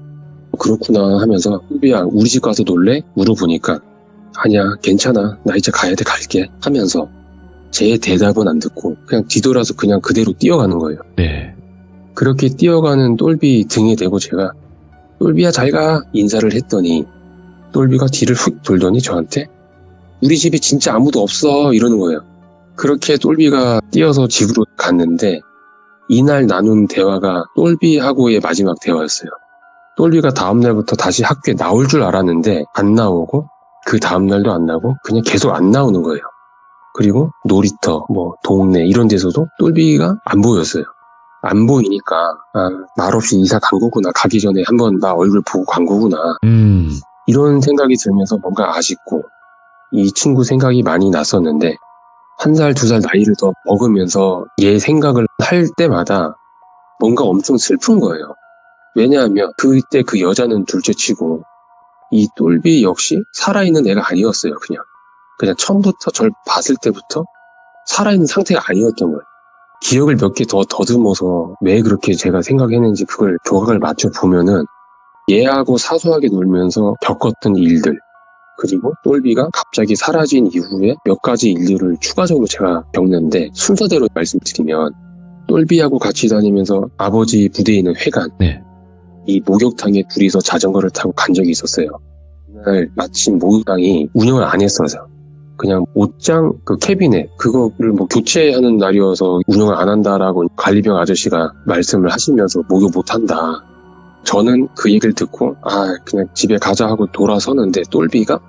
그렇구나 하면서 똘비야 우리 집 가서 놀래? 물어보니까 아니야 괜찮아 나 이제 가야 돼 갈게 하면서 제 대답은 안 듣고 그냥 뒤돌아서 그냥 그대로 뛰어가는 거예요. 네. 그렇게 뛰어가는 똘비 등에 대고 제가 똘비야 잘가 인사를 했더니 똘비가 뒤를 훅 돌더니 저한테 우리 집에 진짜 아무도 없어 이러는 거예요. 그렇게 똘비가 뛰어서 집으로 갔는데 이날 나눈 대화가 똘비하고의 마지막 대화였어요. 똘비가 다음날부터 다시 학교에 나올 줄 알았는데 안 나오고 그 다음날도 안 나오고 그냥 계속 안 나오는 거예요. 그리고 놀이터, 동네 이런 데서도 똘비가 안 보였어요. 안 보이니까 말없이 이사 간 거구나. 가기 전에 한번 나 얼굴 보고 간 거구나. 이런 생각이 들면서 뭔가 아쉽고 이 친구 생각이 많이 났었는데 1살, 2살 나이를 더 먹으면서 얘 생각을 할 때마다 뭔가 엄청 슬픈 거예요. 왜냐하면 그때 그 여자는 둘째치고 이 똘비 역시 살아있는 애가 아니었어요. 그냥 처음부터 절 봤을 때부터 살아있는 상태가 아니었던 거예요. 기억을 몇 개 더 더듬어서 왜 그렇게 제가 생각했는지 그걸 조각을 맞춰보면은 얘하고 사소하게 놀면서 겪었던 일들 그리고 똘비가 갑자기 사라진 이후에 몇 가지 일들을 추가적으로 제가 겪는데 순서대로 말씀드리면 똘비하고 같이 다니면서 아버지 부대에 있는 회관 네. 이 목욕탕에 둘이서 자전거를 타고 간 적이 있었어요. 그날 마침 목욕탕이 운영을 안 했어서 그냥 옷장 그 캐비넷 그거를 교체하는 날이어서 운영을 안 한다라고 관리병 아저씨가 말씀을 하시면서 목욕 못 한다. 저는 그 얘기를 듣고 그냥 집에 가자 하고 돌아서는데 똘비가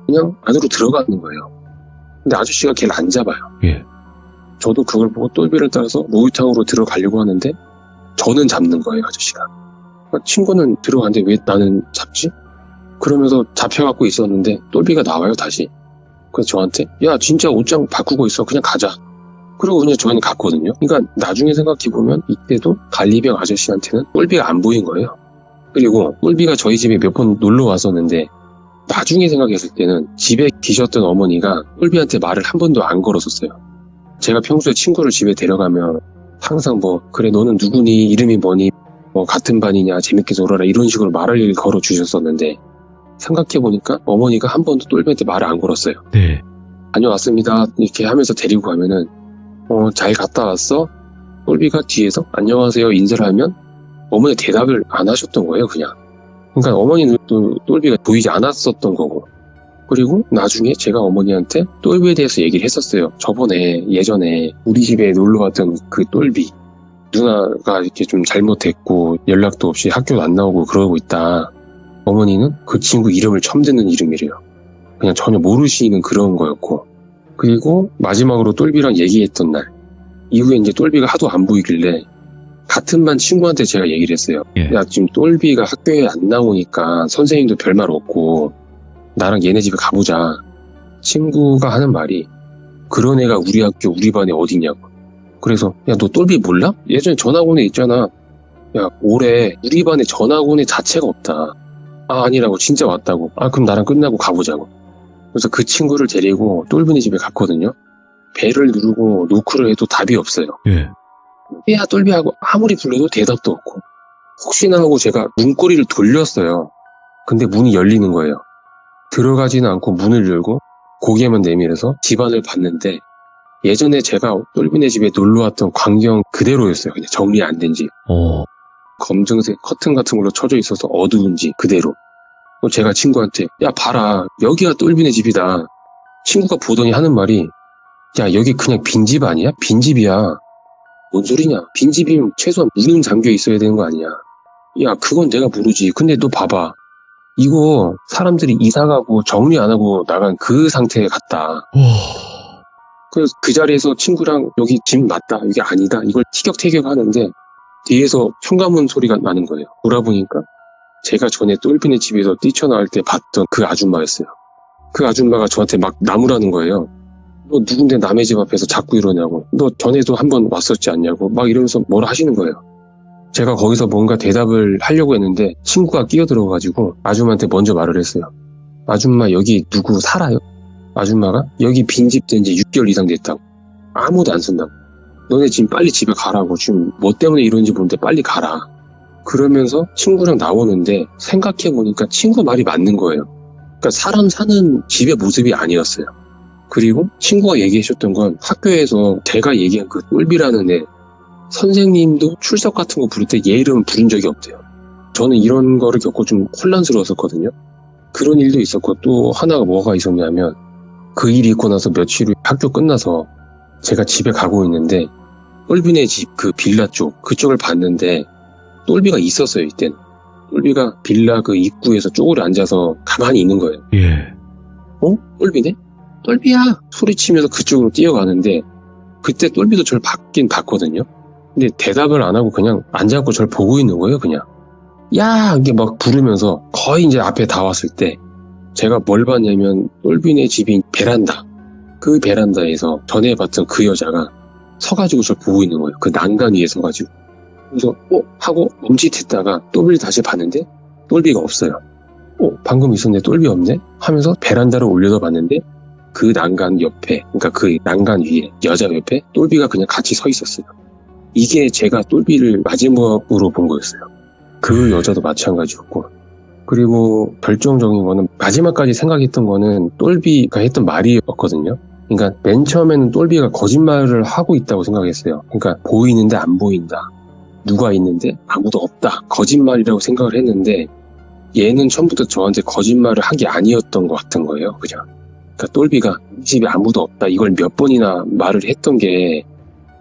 그냥 안으로 들어가는 거예요. 근데 아저씨가 걔를 안 잡아요. 예. 저도 그걸 보고 똘비를 따라서 목욕탕으로 들어가려고 하는데 저는 잡는 거예요, 아저씨가. 친구는 들어가는데 왜 나는 잡지? 그러면서 잡혀갖고 있었는데 똘비가 나와요, 다시. 그래서 저한테 야 진짜 옷장 바꾸고 있어 그냥 가자. 그리고 그냥 저희는 갔거든요. 그러니까 나중에 생각해보면 이때도 관리병 아저씨한테는 똘비가 안 보인 거예요. 그리고 똘비가 저희 집에 몇 번 놀러 왔었는데 나중에 생각했을 때는 집에 계셨던 어머니가 똘비한테 말을 한 번도 안 걸었었어요. 제가 평소에 친구를 집에 데려가면 항상 그래 너는 누구니 이름이 뭐니 같은 반이냐 재밌게 놀아라 이런 식으로 말을 걸어주셨었는데 생각해보니까 어머니가 한 번도 똘비한테 말을 안 걸었어요. 네. 다녀왔습니다 이렇게 하면서 데리고 가면은 잘 갔다 왔어? 똘비가 뒤에서 안녕하세요 인사를 하면 어머니 대답을 안 하셨던 거예요 그냥. 그러니까 어머니는 또 똘비가 보이지 않았었던 거고 그리고 나중에 제가 어머니한테 똘비에 대해서 얘기를 했었어요. 예전에 우리 집에 놀러 왔던 그 똘비 누나가 이렇게 좀 잘못했고 연락도 없이 학교도 안 나오고 그러고 있다. 어머니는 그 친구 이름을 처음 듣는 이름이래요. 그냥 전혀 모르시는 그런 거였고 그리고 마지막으로 똘비랑 얘기했던 날 이후에 이제 똘비가 하도 안 보이길래 같은 반 친구한테 제가 얘기를 했어요. 예. 야 지금 똘비가 학교에 안 나오니까 선생님도 별말 없고 나랑 얘네 집에 가보자. 친구가 하는 말이 그런 애가 우리 학교 우리 반에 어디냐고. 그래서 야 너 똘비 몰라? 예전에 전학원에 있잖아. 야 올해 우리 반에 전학원에 자체가 없다. 아니라고 진짜 왔다고. 그럼 나랑 끝나고 가보자고. 그래서 그 친구를 데리고 똘비네 집에 갔거든요. 배를 누르고 노크를 해도 답이 없어요. 예. 야 똘비하고 아무리 불러도 대답도 없고 혹시나 하고 제가 문고리를 돌렸어요. 근데 문이 열리는 거예요. 들어가지는 않고 문을 열고 고개만 내밀어서 집안을 봤는데 예전에 제가 똘비네 집에 놀러왔던 광경 그대로였어요. 그냥 정리 안 된 집. 검정색 커튼 같은 걸로 쳐져 있어서 어두운 집 그대로. 제가 친구한테 야 봐라 여기가 똘비네 집이다. 친구가 보더니 하는 말이 야 여기 그냥 빈집 아니야? 빈집이야. 뭔 소리냐? 빈집이면 최소한 문은 잠겨 있어야 되는 거 아니야? 야, 그건 내가 모르지. 근데 너 봐봐. 이거 사람들이 이사 가고 정리 안 하고 나간 그 상태에 갔다. 와. 그래서 그 자리에서 친구랑 여기 집 맞다, 이게 아니다, 이걸 티격태격 하는데 뒤에서 현관문 소리가 나는 거예요. 돌아보니까 제가 전에 똘빈의 집에서 뛰쳐나올 때 봤던 그 아줌마였어요. 그 아줌마가 저한테 막 나무라는 거예요. 너 누군데 남의 집 앞에서 자꾸 이러냐고. 너 전에도 한번 왔었지 않냐고. 막 이러면서 뭐라 하시는 거예요. 제가 거기서 뭔가 대답을 하려고 했는데 친구가 끼어들어가지고 아줌마한테 먼저 말을 했어요. 아줌마 여기 누구 살아요? 아줌마가 여기 빈집 된 지 6개월 이상 됐다고. 아무도 안 쓴다고. 너네 지금 빨리 집에 가라고. 지금 뭐 때문에 이런지 모르는데 빨리 가라. 그러면서 친구랑 나오는데 생각해보니까 친구 말이 맞는 거예요. 그러니까 사람 사는 집의 모습이 아니었어요. 그리고 친구가 얘기해줬던 건 학교에서 제가 얘기한 그 똘비라는 애, 선생님도 출석 같은 거 부를 때 얘 이름 부른 적이 없대요. 저는 이런 거를 겪고 좀 혼란스러웠었거든요. 그런 일도 있었고 또 하나가 뭐가 있었냐면 그 일이 있고 나서 며칠 후 학교 끝나서 제가 집에 가고 있는데 똘비네 집 그 빌라 쪽 그쪽을 봤는데 똘비가 있었어요. 이때는 똘비가 빌라 그 입구에서 쪼그려 앉아서 가만히 있는 거예요. 예. 똘비네? 똘비야! 소리치면서 그쪽으로 뛰어가는데 그때 똘비도 저를 봤긴 봤거든요. 근데 대답을 안 하고 그냥 앉아갖고 저를 보고 있는 거예요. 그냥 야! 이게 막 부르면서 거의 이제 앞에 다 왔을 때 제가 뭘 봤냐면 똘비네 집인 베란다, 그 베란다에서 전에 봤던 그 여자가 서가지고 저를 보고 있는 거예요. 그 난간 위에 서가지고. 그래서 하고 멈칫했다가 똘비를 다시 봤는데 똘비가 없어요. 방금 있었는데 똘비 없네? 하면서 베란다를 올려다 봤는데 그 난간 옆에, 그러니까 그 난간 위에 여자 옆에 똘비가 그냥 같이 서 있었어요. 이게 제가 똘비를 마지막으로 본 거였어요. 그 여자도 마찬가지였고. 그리고 결정적인 거는 마지막까지 생각했던 거는 똘비가 했던 말이었거든요. 그러니까 맨 처음에는 똘비가 거짓말을 하고 있다고 생각했어요. 그러니까 보이는데 안 보인다. 누가 있는데 아무도 없다. 거짓말이라고 생각을 했는데 얘는 처음부터 저한테 거짓말을 한 게 아니었던 것 같은 거예요. 그냥. 그러니까 똘비가 우리 집에 아무도 없다. 이걸 몇 번이나 말을 했던 게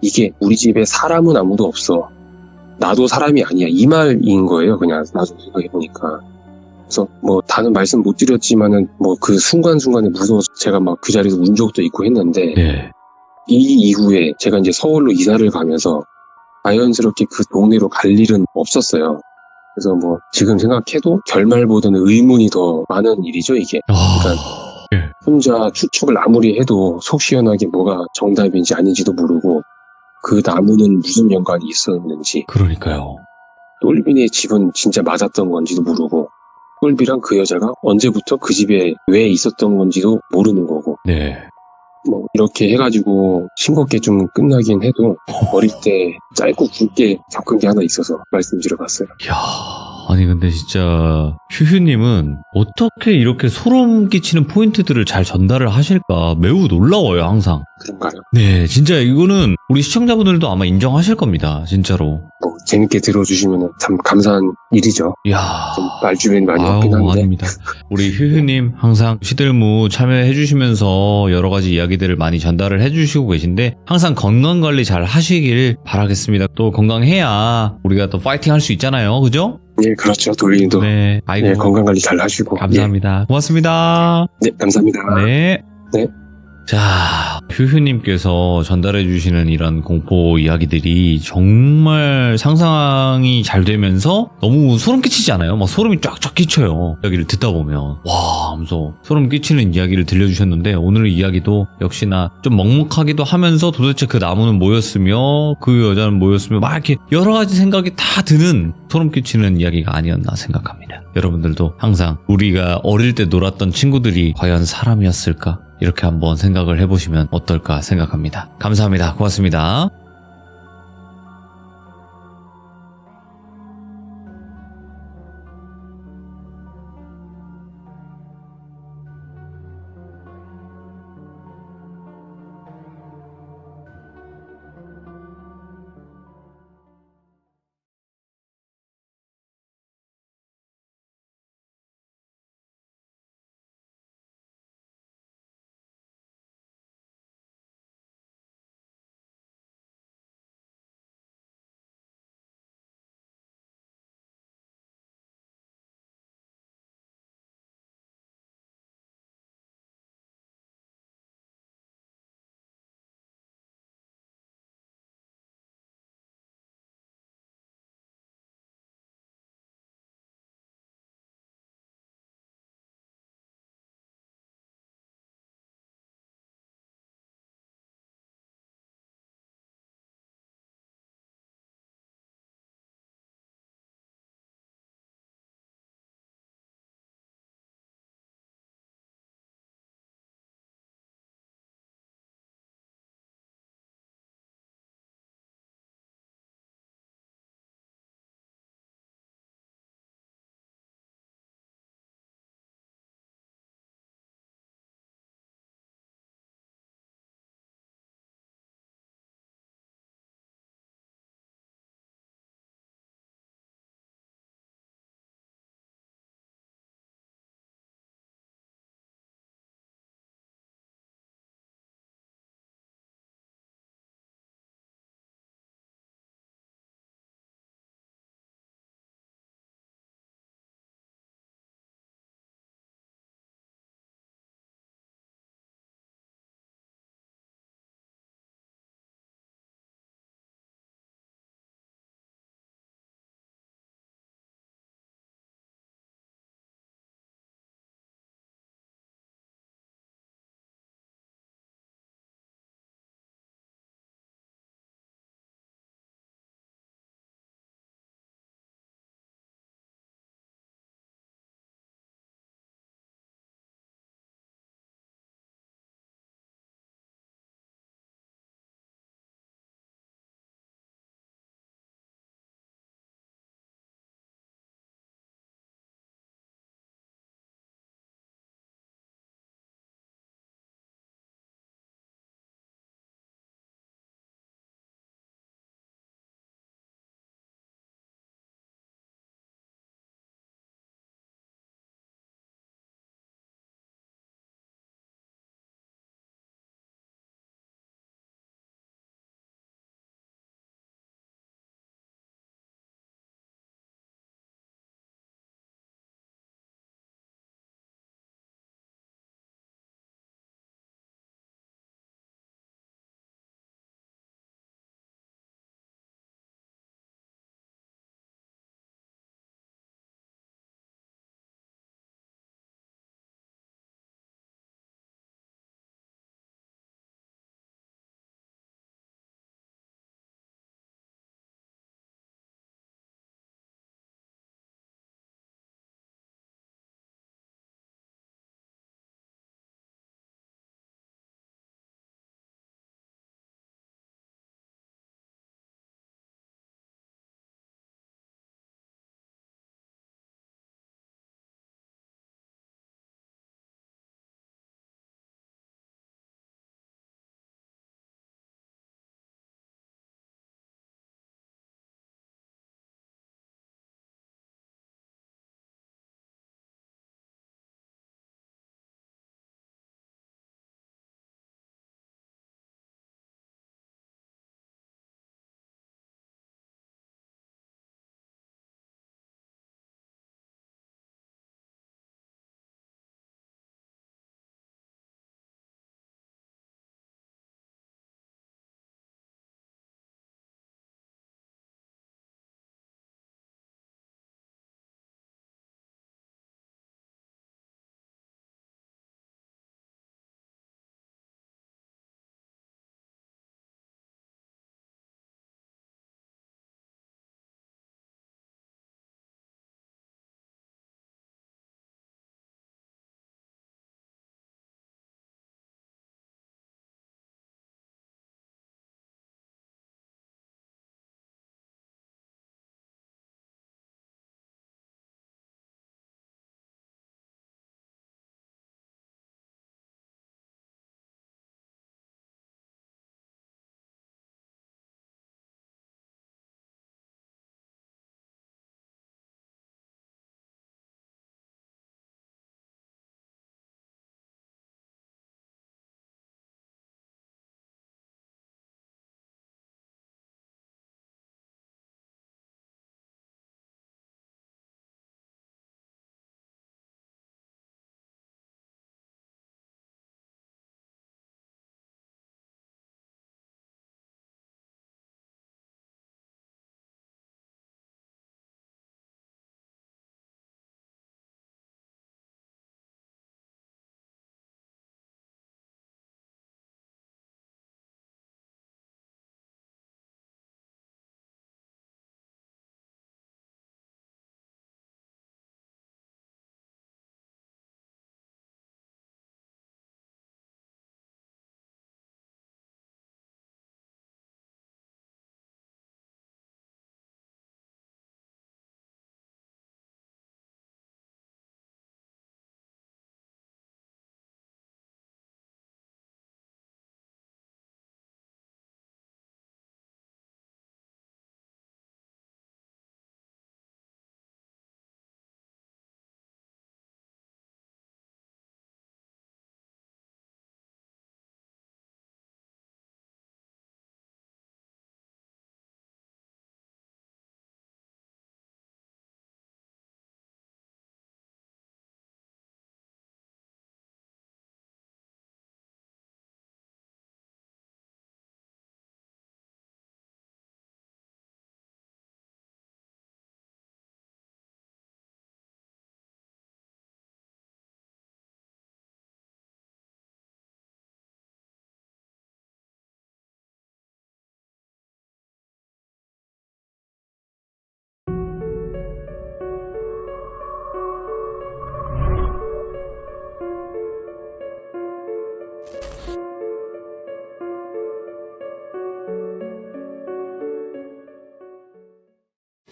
이게 우리 집에 사람은 아무도 없어. 나도 사람이 아니야. 이 말인 거예요. 그냥 나중에 생각해보니까. 그래서 뭐 다는 말씀 못 드렸지만은 뭐 그 순간순간에 무서워서 제가 막 그 자리에서 운 적도 있고 했는데 네. 이 이후에 제가 이제 서울로 이사를 가면서 자연스럽게 그 동네로 갈 일은 없었어요. 그래서 뭐 지금 생각해도 결말보다는 의문이 더 많은 일이죠, 이게. 그러니까 예. 혼자 추측을 아무리 해도 속 시원하게 뭐가 정답인지 아닌지도 모르고 그 나무는 무슨 연관이 있었는지 그러니까요. 똘비네 집은 진짜 맞았던 건지도 모르고 똘비랑 그 여자가 언제부터 그 집에 왜 있었던 건지도 모르는 거고 네. 뭐 이렇게 해가지고 싱겁게 좀 끝나긴 해도 어릴 때 짧고 굵게 겪은 게 하나 있어서 말씀드려봤어요. 이야, 아니 근데 진짜 휴휴님은 어떻게 이렇게 소름 끼치는 포인트들을 잘 전달을 하실까 매우 놀라워요 항상. 그런가요? 네, 진짜 이거는 우리 시청자분들도 아마 인정하실 겁니다, 진짜로. 뭐 재밌게 들어주시면 참 감사한 일이죠. 이야. 좀 말주변이 많이 없긴 한데. 아닙니다. 우리 휴휴님 항상 시들무 참여해주시면서 여러 가지 이야기들을 많이 전달을 해주시고 계신데 항상 건강관리 잘 하시길 바라겠습니다. 또 건강해야 우리가 또 파이팅 할 수 있잖아요. 그죠? 예, 그렇죠. 돌리님도 네. 아이고. 예, 건강관리 잘 하시고. 감사합니다. 고맙습니다. 예. 네, 감사합니다. 네. 네. 자, 휴휴님께서 전달해주시는 이런 공포 이야기들이 정말 상상이 잘 되면서 너무 소름 끼치지 않아요? 막 소름이 쫙쫙 끼쳐요. 이야기를 듣다 보면. 와, 하면서 소름 끼치는 이야기를 들려주셨는데 오늘 이야기도 역시나 좀 먹먹하기도 하면서 도대체 그 나무는 뭐였으며 그 여자는 뭐였으며 막 이렇게 여러 가지 생각이 다 드는 소름 끼치는 이야기가 아니었나 생각합니다. 여러분들도 항상 우리가 어릴 때 놀았던 친구들이 과연 사람이었을까? 이렇게 한번 생각을 해보시면 어떨까 생각합니다. 감사합니다. 고맙습니다.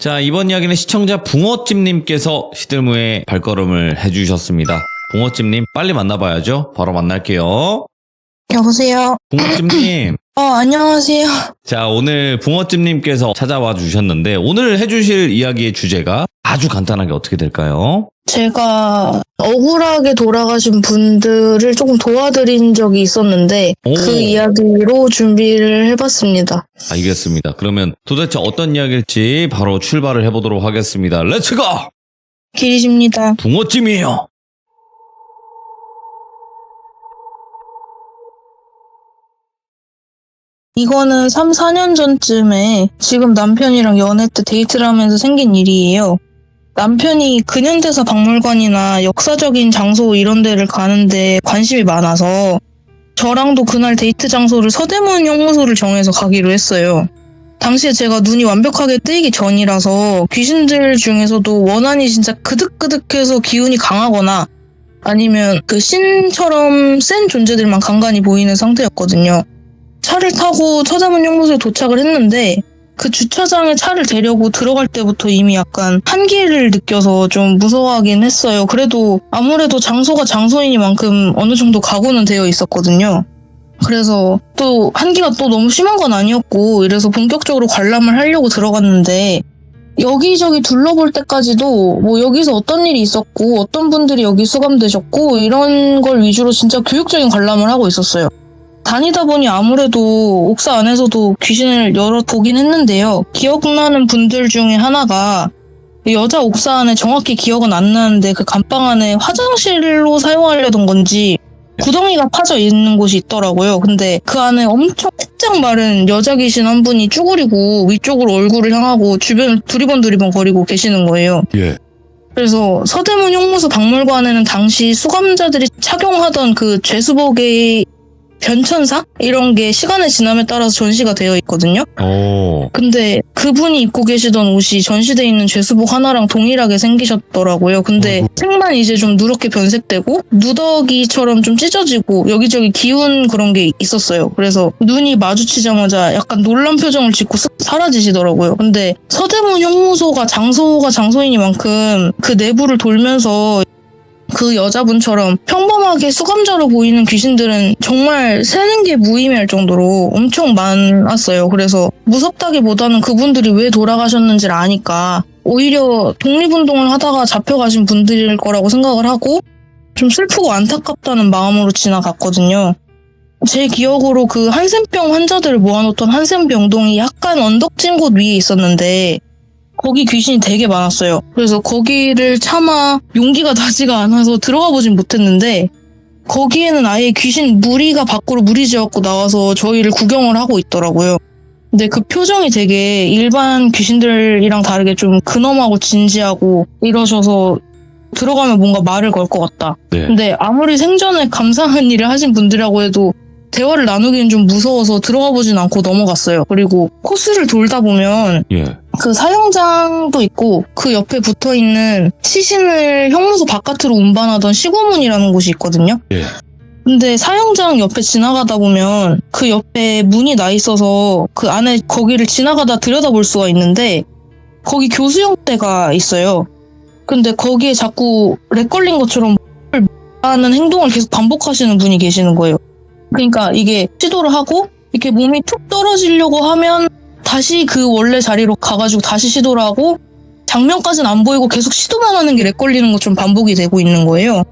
자, 이번 이야기는 시청자 붕어찜님께서 시들무에 발걸음을 해주셨습니다. 붕어찜님 빨리 만나봐야죠. 바로 만날게요. 여보세요? 붕어찜님. 안녕하세요. 자, 오늘 붕어찜님께서 찾아와 주셨는데 오늘 해주실 이야기의 주제가 아주 간단하게 어떻게 될까요? 제가 억울하게 돌아가신 분들을 조금 도와드린 적이 있었는데 오. 그 이야기로 준비를 해봤습니다. 알겠습니다. 그러면 도대체 어떤 이야기일지 바로 출발을 해보도록 하겠습니다. 렛츠고! 길이십니다. 붕어찜이에요. 이거는 3, 4년 전쯤에 지금 남편이랑 연애 때 데이트를 하면서 생긴 일이에요. 남편이 근현대사 박물관이나 역사적인 장소 이런 데를 가는데 관심이 많아서 저랑도 그날 데이트 장소를 서대문 형무소를 정해서 가기로 했어요. 당시에 제가 눈이 완벽하게 뜨이기 전이라서 귀신들 중에서도 원한이 진짜 그득그득해서 기운이 강하거나 아니면 그 신처럼 센 존재들만 간간히 보이는 상태였거든요. 차를 타고 서대문 형무소에 도착을 했는데 그 주차장에 차를 대려고 들어갈 때부터 이미 약간 한기를 느껴서 좀 무서워하긴 했어요. 그래도 아무래도 장소가 장소이니만큼 어느 정도 각오는 되어 있었거든요. 그래서 또 한기가 또 너무 심한 건 아니었고 이래서 본격적으로 관람을 하려고 들어갔는데 여기저기 둘러볼 때까지도 뭐 여기서 어떤 일이 있었고 어떤 분들이 여기 수감되셨고 이런 걸 위주로 진짜 교육적인 관람을 하고 있었어요. 다니다 보니 아무래도 옥사 안에서도 귀신을 여러 보긴 했는데요. 기억나는 분들 중에 하나가 여자 옥사 안에 정확히 기억은 안 나는데 그 감방 안에 화장실로 사용하려던 건지 구덩이가 파져 있는 곳이 있더라고요. 근데 그 안에 엄청 쫙 마른 여자 귀신 한 분이 쭈그리고 위쪽으로 얼굴을 향하고 주변을 두리번 거리고 계시는 거예요. 예. 그래서 서대문 형무소 박물관에는 당시 수감자들이 착용하던 그 죄수복의 변천사? 이런 게 시간의 지남에 따라서 전시가 되어 있거든요. 근데 그분이 입고 계시던 옷이 전시되어 있는 죄수복 하나랑 동일하게 생기셨더라고요. 근데 색만 이제 좀 누렇게 변색되고 누더기처럼 좀 찢어지고 여기저기 기운 그런 게 있었어요. 그래서 눈이 마주치자마자 약간 놀란 표정을 짓고 쓱 사라지시더라고요. 근데 서대문 형무소가 장소가 장소이니만큼 그 내부를 돌면서 그 여자분처럼 평범하게 수감자로 보이는 귀신들은 정말 세는 게 무의미할 정도로 엄청 많았어요. 그래서 무섭다기보다는 그분들이 왜 돌아가셨는지를 아니까 오히려 독립운동을 하다가 잡혀가신 분들일 거라고 생각을 하고 좀 슬프고 안타깝다는 마음으로 지나갔거든요. 제 기억으로 그 한센병 환자들을 모아놓던 한센병동이 약간 언덕진 곳 위에 있었는데 거기 귀신이 되게 많았어요. 그래서 거기를 차마 용기가 나지가 않아서 들어가 보진 못했는데 거기에는 아예 귀신 무리가 밖으로 무리지어갖고 나와서 저희를 구경을 하고 있더라고요. 근데 그 표정이 되게 일반 귀신들이랑 다르게 좀 근엄하고 진지하고 이러셔서 들어가면 뭔가 말을 걸 것 같다. 네. 근데 아무리 생전에 감사한 일을 하신 분들이라고 해도 대화를 나누기는 좀 무서워서 들어가 보진 않고 넘어갔어요. 그리고 코스를 돌다 보면 그 사형장도 있고 그 옆에 붙어있는 시신을 형무소 바깥으로 운반하던 시고문이라는 곳이 있거든요. 근데 사형장 옆에 지나가다 보면 그 옆에 문이 나 있어서 그 안에 거기를 지나가다 들여다볼 수가 있는데 거기 교수형대가 있어요. 근데 거기에 자꾸 렉 걸린 것처럼 하는 행동을 계속 반복하시는 분이 계시는 거예요. 그러니까 이게 시도를 하고 이렇게 몸이 툭 떨어지려고 하면 다시 그 원래 자리로 가가지고 다시 시도를 하고 장면까지는 안 보이고 계속 시도만 하는 게 렉 걸리는 것처럼 반복이 되고 있는 거예요.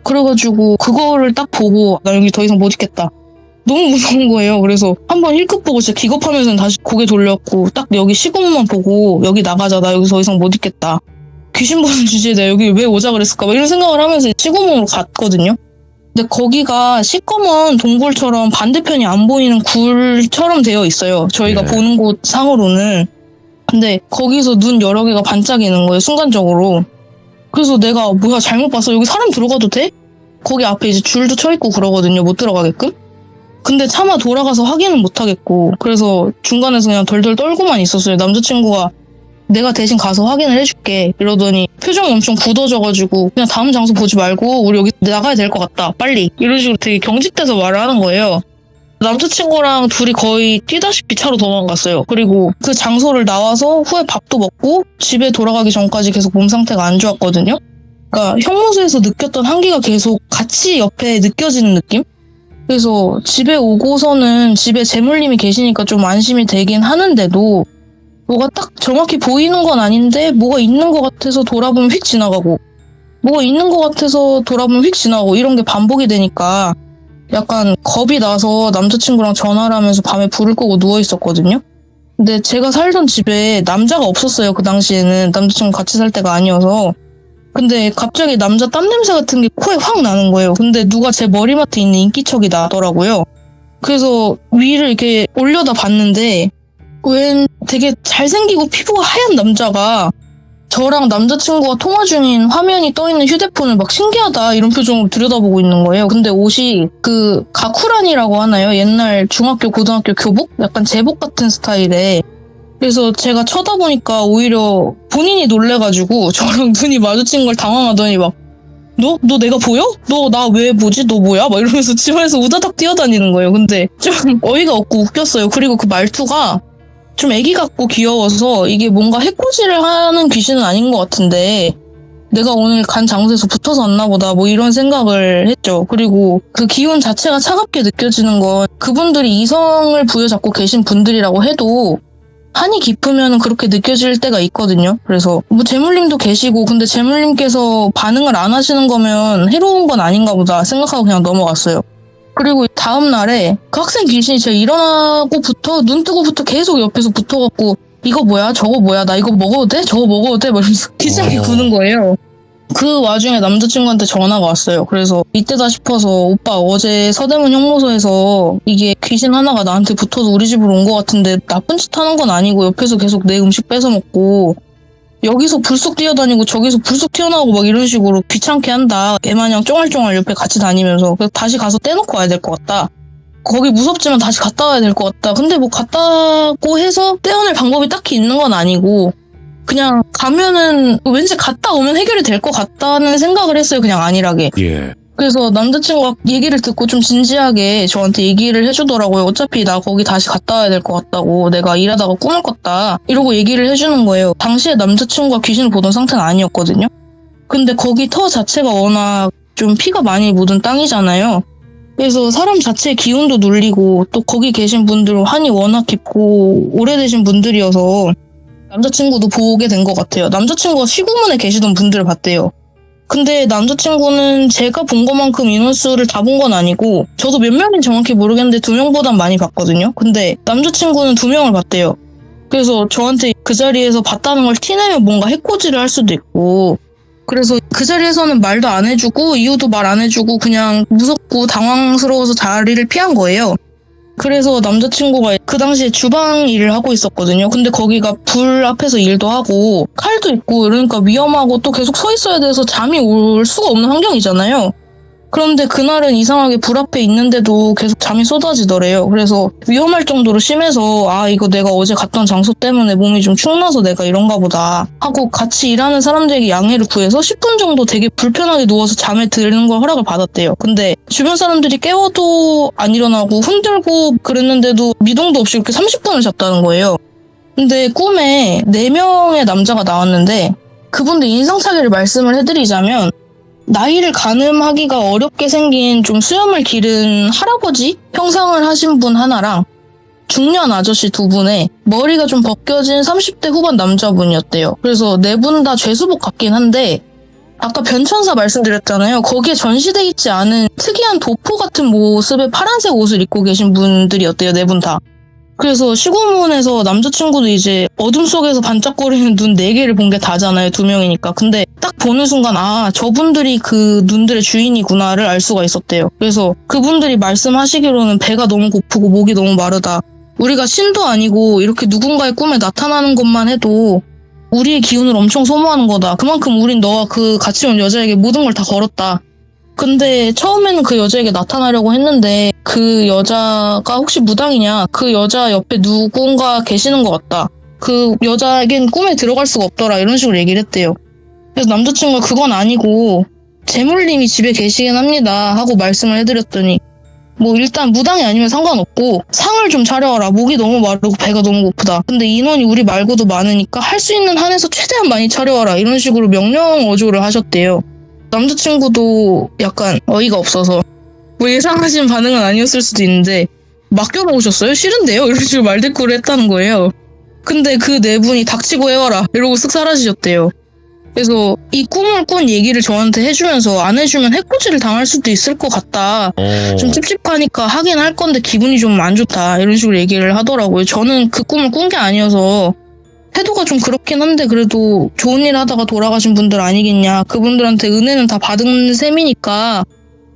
그래가지고 그거를 딱 보고 나 여기 더 이상 못 있겠다. 너무 무서운 거예요. 그래서 한번 힐끗 보고 진짜 기겁하면서 다시 고개 돌렸고 딱 여기 시공만 보고 여기 나가자. 나 여기 더 이상 못 있겠다. 귀신 보는 주제에 내가 여기 왜 오자 그랬을까? 막 이런 생각을 하면서 시공으로 갔거든요. 근데 거기가 시꺼먼 동굴처럼 반대편이 안 보이는 굴처럼 되어 있어요. 저희가 보는 곳 상으로는. 근데 거기서 눈 여러 개가 반짝이는 거예요. 순간적으로. 그래서 내가 뭐야 잘못 봤어. 여기 사람 들어가도 돼? 거기 앞에 이제 줄도 쳐 있고 그러거든요. 못 들어가게끔. 근데 차마 돌아가서 확인은 못 하겠고 그래서 중간에서 그냥 덜덜 떨고만 있었어요. 남자친구가 내가 대신 가서 확인을 해줄게 이러더니 표정이 엄청 굳어져가지고 그냥 다음 장소 보지 말고 우리 여기 나가야 될 것 같다 빨리 이런 식으로 되게 경직돼서 말을 하는 거예요. 남자친구랑 둘이 거의 뛰다시피 차로 도망갔어요. 그리고 그 장소를 나와서 후에 밥도 먹고 집에 돌아가기 전까지 계속 몸 상태가 안 좋았거든요. 그러니까 형무소에서 느꼈던 한기가 계속 같이 옆에 느껴지는 느낌? 그래서 집에 오고서는 집에 재물님이 계시니까 좀 안심이 되긴 하는데도 뭐가 딱 정확히 보이는 건 아닌데 뭐가 있는 것 같아서 돌아보면 휙 지나가고 뭐가 있는 것 같아서 돌아보면 휙 지나가고 이런 게 반복이 되니까 약간 겁이 나서 남자친구랑 전화를 하면서 밤에 불을 끄고 누워있었거든요. 근데 제가 살던 집에 남자가 없었어요. 그 당시에는 남자친구 같이 살 때가 아니어서. 근데 갑자기 남자 땀 냄새 같은 게 코에 확 나는 거예요. 근데 누가 제 머리맡에 있는 인기척이 나더라고요. 그래서 위를 이렇게 올려다 봤는데 웬 되게 잘생기고 피부가 하얀 남자가 저랑 남자친구가 통화 중인 화면이 떠있는 휴대폰을 막 신기하다 이런 표정으로 들여다보고 있는 거예요. 근데 옷이 그 가쿠란이라고 하나요? 옛날 중학교, 고등학교 교복? 약간 제복 같은 스타일에. 그래서 제가 쳐다보니까 오히려 본인이 놀래가지고 저랑 눈이 마주친 걸 당황하더니 막 너 내가 보여? 너 나 왜 보지? 너 뭐야? 막 이러면서 집안에서 우다닥 뛰어다니는 거예요. 근데 좀 어이가 없고 웃겼어요. 그리고 그 말투가 좀 애기 같고 귀여워서 이게 뭔가 해코지를 하는 귀신은 아닌 것 같은데 내가 오늘 간 장소에서 붙어서 왔나 보다 뭐 이런 생각을 했죠. 그리고 그 기운 자체가 차갑게 느껴지는 건 그분들이 이성을 부여잡고 계신 분들이라고 해도 한이 깊으면 그렇게 느껴질 때가 있거든요. 그래서 뭐 재물님도 계시고 근데 재물님께서 반응을 안 하시는 거면 해로운 건 아닌가 보다 생각하고 그냥 넘어갔어요. 그리고 다음 날에 그 학생 귀신이 제가 일어나고부터 눈 뜨고부터 계속 옆에서 붙어갖고 이거 뭐야 저거 뭐야 나 이거 먹어도 돼? 저거 먹어도 돼? 막 이러면서 기장이 구는 거예요. 그 와중에 남자친구한테 전화가 왔어요. 그래서 이때다 싶어서 오빠 어제 서대문 형무소에서 이게 귀신 하나가 나한테 붙어서 우리 집으로 온 것 같은데 나쁜 짓 하는 건 아니고 옆에서 계속 내 음식 뺏어 먹고 여기서 불쑥 뛰어다니고 저기서 불쑥 튀어나오고 막 이런 식으로 귀찮게 한다. 애마냥 쫑알쫑알 옆에 같이 다니면서 그래서 다시 가서 떼놓고 와야 될 것 같다. 거기 무섭지만 다시 갔다 와야 될 것 같다. 근데 뭐 갔다고 해서 떼어낼 방법이 딱히 있는 건 아니고 그냥 가면은 왠지 갔다 오면 해결이 될 것 같다는 생각을 했어요. 그냥 안일하게. 예. 그래서 남자친구가 얘기를 듣고 좀 진지하게 저한테 얘기를 해주더라고요. 어차피 나 거기 다시 갔다 와야 될 것 같다고. 내가 일하다가 꿈을 꿨다. 이러고 얘기를 해주는 거예요. 당시에 남자친구가 귀신을 보던 상태는 아니었거든요. 근데 거기 터 자체가 워낙 좀 피가 많이 묻은 땅이잖아요. 그래서 사람 자체의 기운도 눌리고 또 거기 계신 분들은 한이 워낙 깊고 오래되신 분들이어서 남자친구도 보게 된 것 같아요. 남자친구가 시구문에 계시던 분들을 봤대요. 근데 남자친구는 제가 본 것만큼 인원수를 다 본 건 아니고 저도 몇 명인지 정확히 모르겠는데 2명보단 많이 봤거든요. 근데 남자친구는 2명을 봤대요. 그래서 저한테 그 자리에서 봤다는 걸 티내면 뭔가 해코지를 할 수도 있고 그래서 그 자리에서는 말도 안 해주고 이유도 말 안 해주고 그냥 무섭고 당황스러워서 자리를 피한 거예요. 그래서 남자친구가 그 당시에 주방 일을 하고 있었거든요. 근데 거기가 불 앞에서 일도 하고 칼도 있고 이러니까 위험하고 또 계속 서 있어야 돼서 잠이 올 수가 없는 환경이잖아요. 그런데 그날은 이상하게 불 앞에 있는데도 계속 잠이 쏟아지더래요. 그래서 위험할 정도로 심해서 아 이거 내가 어제 갔던 장소 때문에 몸이 좀 축나서 내가 이런가 보다 하고 같이 일하는 사람들에게 양해를 구해서 10분 정도 되게 불편하게 누워서 잠에 드는 걸 허락을 받았대요. 근데 주변 사람들이 깨워도 안 일어나고 흔들고 그랬는데도 미동도 없이 이렇게 30분을 잤다는 거예요. 근데 꿈에 4명의 남자가 나왔는데 그분들 인상착의를 말씀을 해드리자면 나이를 가늠하기가 어렵게 생긴 좀 수염을 기른 할아버지 형상을 하신 분 하나랑 중년 아저씨 2분에 머리가 좀 벗겨진 30대 후반 남자분이었대요. 그래서 4분 다 죄수복 같긴 한데 아까 변천사 말씀드렸잖아요. 거기에 전시돼 있지 않은 특이한 도포 같은 모습의 파란색 옷을 입고 계신 분들이었대요. 4분 다. 그래서 시구문에서 남자친구도 이제 어둠 속에서 반짝거리는 눈 4개를 본 게 다잖아요. 2명이니까. 근데 딱 보는 순간 아 저분들이 그 눈들의 주인이구나를 알 수가 있었대요. 그래서 그분들이 말씀하시기로는 배가 너무 고프고 목이 너무 마르다. 우리가 신도 아니고 이렇게 누군가의 꿈에 나타나는 것만 해도 우리의 기운을 엄청 소모하는 거다. 그만큼 우린 너와 그 같이 온 여자에게 모든 걸 다 걸었다. 근데 처음에는 그 여자에게 나타나려고 했는데 그 여자가 혹시 무당이냐? 그 여자 옆에 누군가 계시는 것 같다. 그 여자에겐 꿈에 들어갈 수가 없더라. 이런 식으로 얘기를 했대요. 그래서 남자친구가 그건 아니고 재물님이 집에 계시긴 합니다 하고 말씀을 해드렸더니 뭐 일단 무당이 아니면 상관없고 상을 좀 차려와라. 목이 너무 마르고 배가 너무 고프다. 근데 인원이 우리 말고도 많으니까 할 수 있는 한에서 최대한 많이 차려와라. 이런 식으로 명령 어조를 하셨대요. 남자친구도 약간 어이가 없어서 뭐 예상하신 반응은 아니었을 수도 있는데 맡겨놓으셨어요? 싫은데요? 이런 식으로 말대꾸를 했다는 거예요. 근데 그 네 분이 닥치고 해와라 이러고 쓱 사라지셨대요. 그래서 이 꿈을 꾼 얘기를 저한테 해주면서 안 해주면 해코지를 당할 수도 있을 것 같다. 좀 찝찝하니까 하긴 할 건데 기분이 좀 안 좋다. 이런 식으로 얘기를 하더라고요. 저는 그 꿈을 꾼 게 아니어서 태도가 좀 그렇긴 한데 그래도 좋은 일 하다가 돌아가신 분들 아니겠냐. 그분들한테 은혜는 다 받은 셈이니까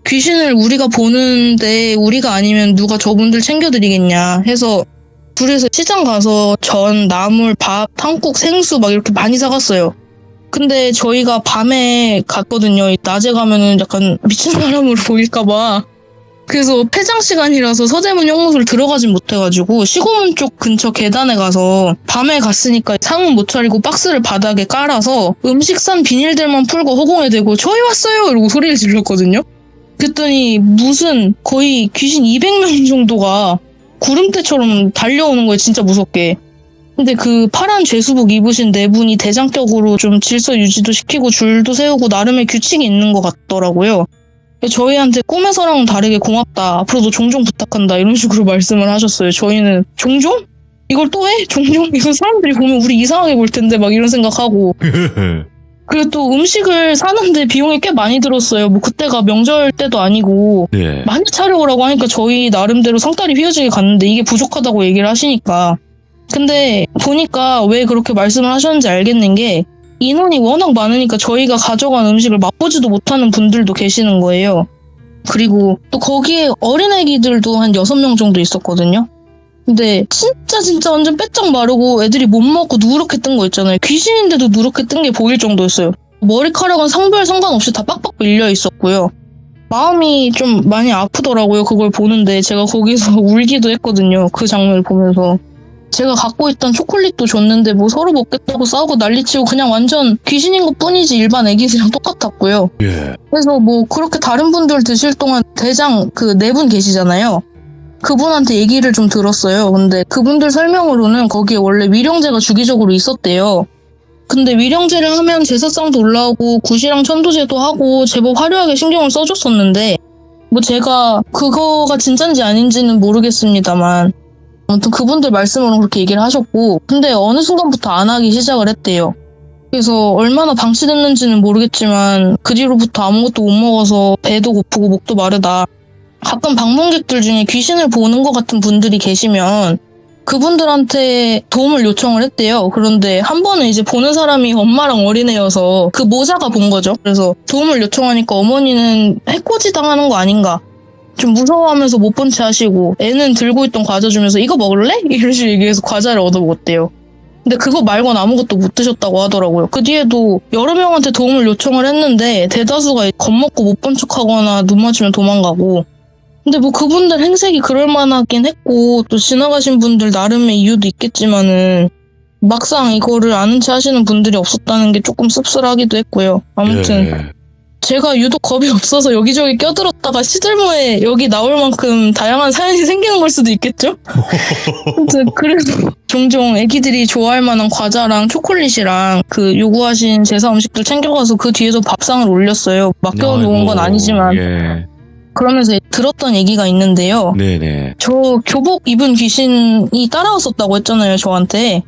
귀신을 우리가 보는데 우리가 아니면 누가 저분들 챙겨드리겠냐 해서 둘이서 시장 가서 전, 나물, 밥, 탕국, 생수 막 이렇게 많이 사갔어요. 근데 저희가 밤에 갔거든요. 낮에 가면은 약간 미친 사람으로 보일까봐. 그래서 폐장 시간이라서 서대문 형무소를 들어가진 못해가지고 시고문 쪽 근처 계단에 가서 밤에 갔으니까 상은 못 차리고 박스를 바닥에 깔아서 음식 싼 비닐들만 풀고 허공에 대고 저희 왔어요! 이러고 소리를 질렀거든요. 그랬더니 무슨 거의 귀신 200명 정도가 구름대처럼 달려오는 거예요. 진짜 무섭게. 근데 그 파란 죄수복 입으신 네 분이 대장격으로 좀 질서 유지도 시키고 줄도 세우고 나름의 규칙이 있는 것 같더라고요. 저희한테 꿈에서랑은 다르게 고맙다. 앞으로도 종종 부탁한다. 이런 식으로 말씀을 하셨어요. 저희는 종종? 이걸 또 해? 종종? 이거 사람들이 보면 우리 이상하게 볼 텐데 막 이런 생각하고. 그리고 또 음식을 사는데 비용이 꽤 많이 들었어요. 뭐 그때가 명절 때도 아니고 네. 많이 차려오라고 하니까 저희 나름대로 상다리 휘어지게 갔는데 이게 부족하다고 얘기를 하시니까. 근데 보니까 왜 그렇게 말씀을 하셨는지 알겠는 게 인원이 워낙 많으니까 저희가 가져간 음식을 맛보지도 못하는 분들도 계시는 거예요. 그리고 또 거기에 어린애기들도 한 6명 정도 있었거든요. 근데 진짜 완전 빼짝 마르고 애들이 못 먹고 누렇게 뜬 거 있잖아요. 귀신인데도 누렇게 뜬 게 보일 정도였어요. 머리카락은 성별 상관없이 다 빡빡 밀려 있었고요. 마음이 좀 많이 아프더라고요. 그걸 보는데 제가 거기서 울기도 했거든요. 그 장면을 보면서. 제가 갖고 있던 초콜릿도 줬는데 뭐 서로 먹겠다고 싸우고 난리치고 그냥 완전 귀신인 것 뿐이지 일반 애기들이랑 똑같았고요. 예. 그래서 뭐 그렇게 다른 분들 드실 동안 대장 그 네 분 계시잖아요. 그분한테 얘기를 좀 들었어요. 근데 그분들 설명으로는 거기에 원래 위령제가 주기적으로 있었대요. 근데 위령제를 하면 제사상도 올라오고 굿이랑 천도제도 하고 제법 화려하게 신경을 써줬었는데 뭐 제가 그거가 진짠지 아닌지는 모르겠습니다만 아무튼 그분들 말씀으로 그렇게 얘기를 하셨고 근데 어느 순간부터 안 하기 시작을 했대요. 그래서 얼마나 방치됐는지는 모르겠지만 그 뒤로부터 아무것도 못 먹어서 배도 고프고 목도 마르다. 가끔 방문객들 중에 귀신을 보는 것 같은 분들이 계시면 그분들한테 도움을 요청을 했대요. 그런데 한 번은 이제 보는 사람이 엄마랑 어린애여서 그 모자가 본 거죠. 그래서 도움을 요청하니까 어머니는 해코지 당하는 거 아닌가 좀 무서워하면서 못 본 채 하시고 애는 들고 있던 과자 주면서 이거 먹을래? 이런 식으로 얘기해서 과자를 얻어 먹었대요. 근데 그거 말고는 아무것도 못 드셨다고 하더라고요. 그 뒤에도 여러 명한테 도움을 요청을 했는데 대다수가 겁먹고 못 본 척하거나 눈 맞추면 도망가고 근데 뭐 그분들 행색이 그럴만하긴 했고 또 지나가신 분들 나름의 이유도 있겠지만은 막상 이거를 아는 체 하시는 분들이 없었다는 게 조금 씁쓸하기도 했고요. 아무튼 예. 제가 유독 겁이 없어서 여기저기 껴들었다가 시들모에 여기 나올 만큼 다양한 사연이 생기는 걸 수도 있겠죠? 아무튼 그래서 종종 애기들이 좋아할 만한 과자랑 초콜릿이랑 그 요구하신 제사 음식들 챙겨가서 그 뒤에도 밥상을 올렸어요. 맡겨놓은 건 아니지만 예. 그러면서 들었던 얘기가 있는데요. 네네. 저 교복 입은 귀신이 따라왔었다고 했잖아요, 저한테.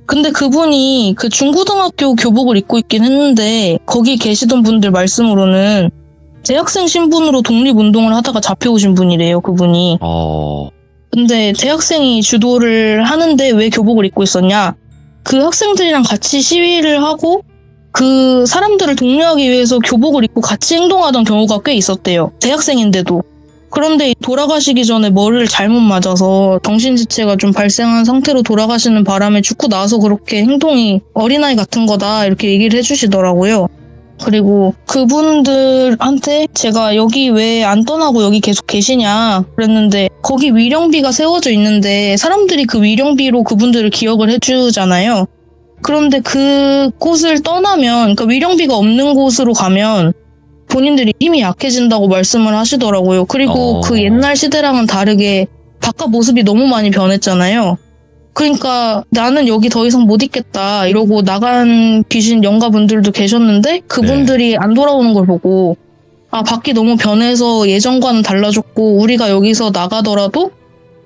근데 그분이 그 중고등학교 교복을 입고 있긴 했는데 거기 계시던 분들 말씀으로는 대학생 신분으로 독립운동을 하다가 잡혀오신 분이래요, 그분이. 근데 대학생이 주도를 하는데 왜 교복을 입고 있었냐? 그 학생들이랑 같이 시위를 하고 그 사람들을 독려하기 위해서 교복을 입고 같이 행동하던 경우가 꽤 있었대요. 대학생인데도. 그런데 돌아가시기 전에 머리를 잘못 맞아서 정신지체가 좀 발생한 상태로 돌아가시는 바람에 죽고 나서 그렇게 행동이 어린아이 같은 거다 이렇게 얘기를 해주시더라고요. 그리고 그분들한테 제가 여기 왜 안 떠나고 여기 계속 계시냐 그랬는데 거기 위령비가 세워져 있는데 사람들이 그 위령비로 그분들을 기억을 해주잖아요. 그런데 그곳을 떠나면 그러니까 위령비가 없는 곳으로 가면 본인들이 힘이 약해진다고 말씀을 하시더라고요. 그리고 그 옛날 시대랑은 다르게 바깥 모습이 너무 많이 변했잖아요. 그러니까 나는 여기 더 이상 못 있겠다 이러고 나간 귀신 영가분들도 계셨는데 그분들이 안 돌아오는 걸 보고 아, 밖이 너무 변해서 예전과는 달라졌고 우리가 여기서 나가더라도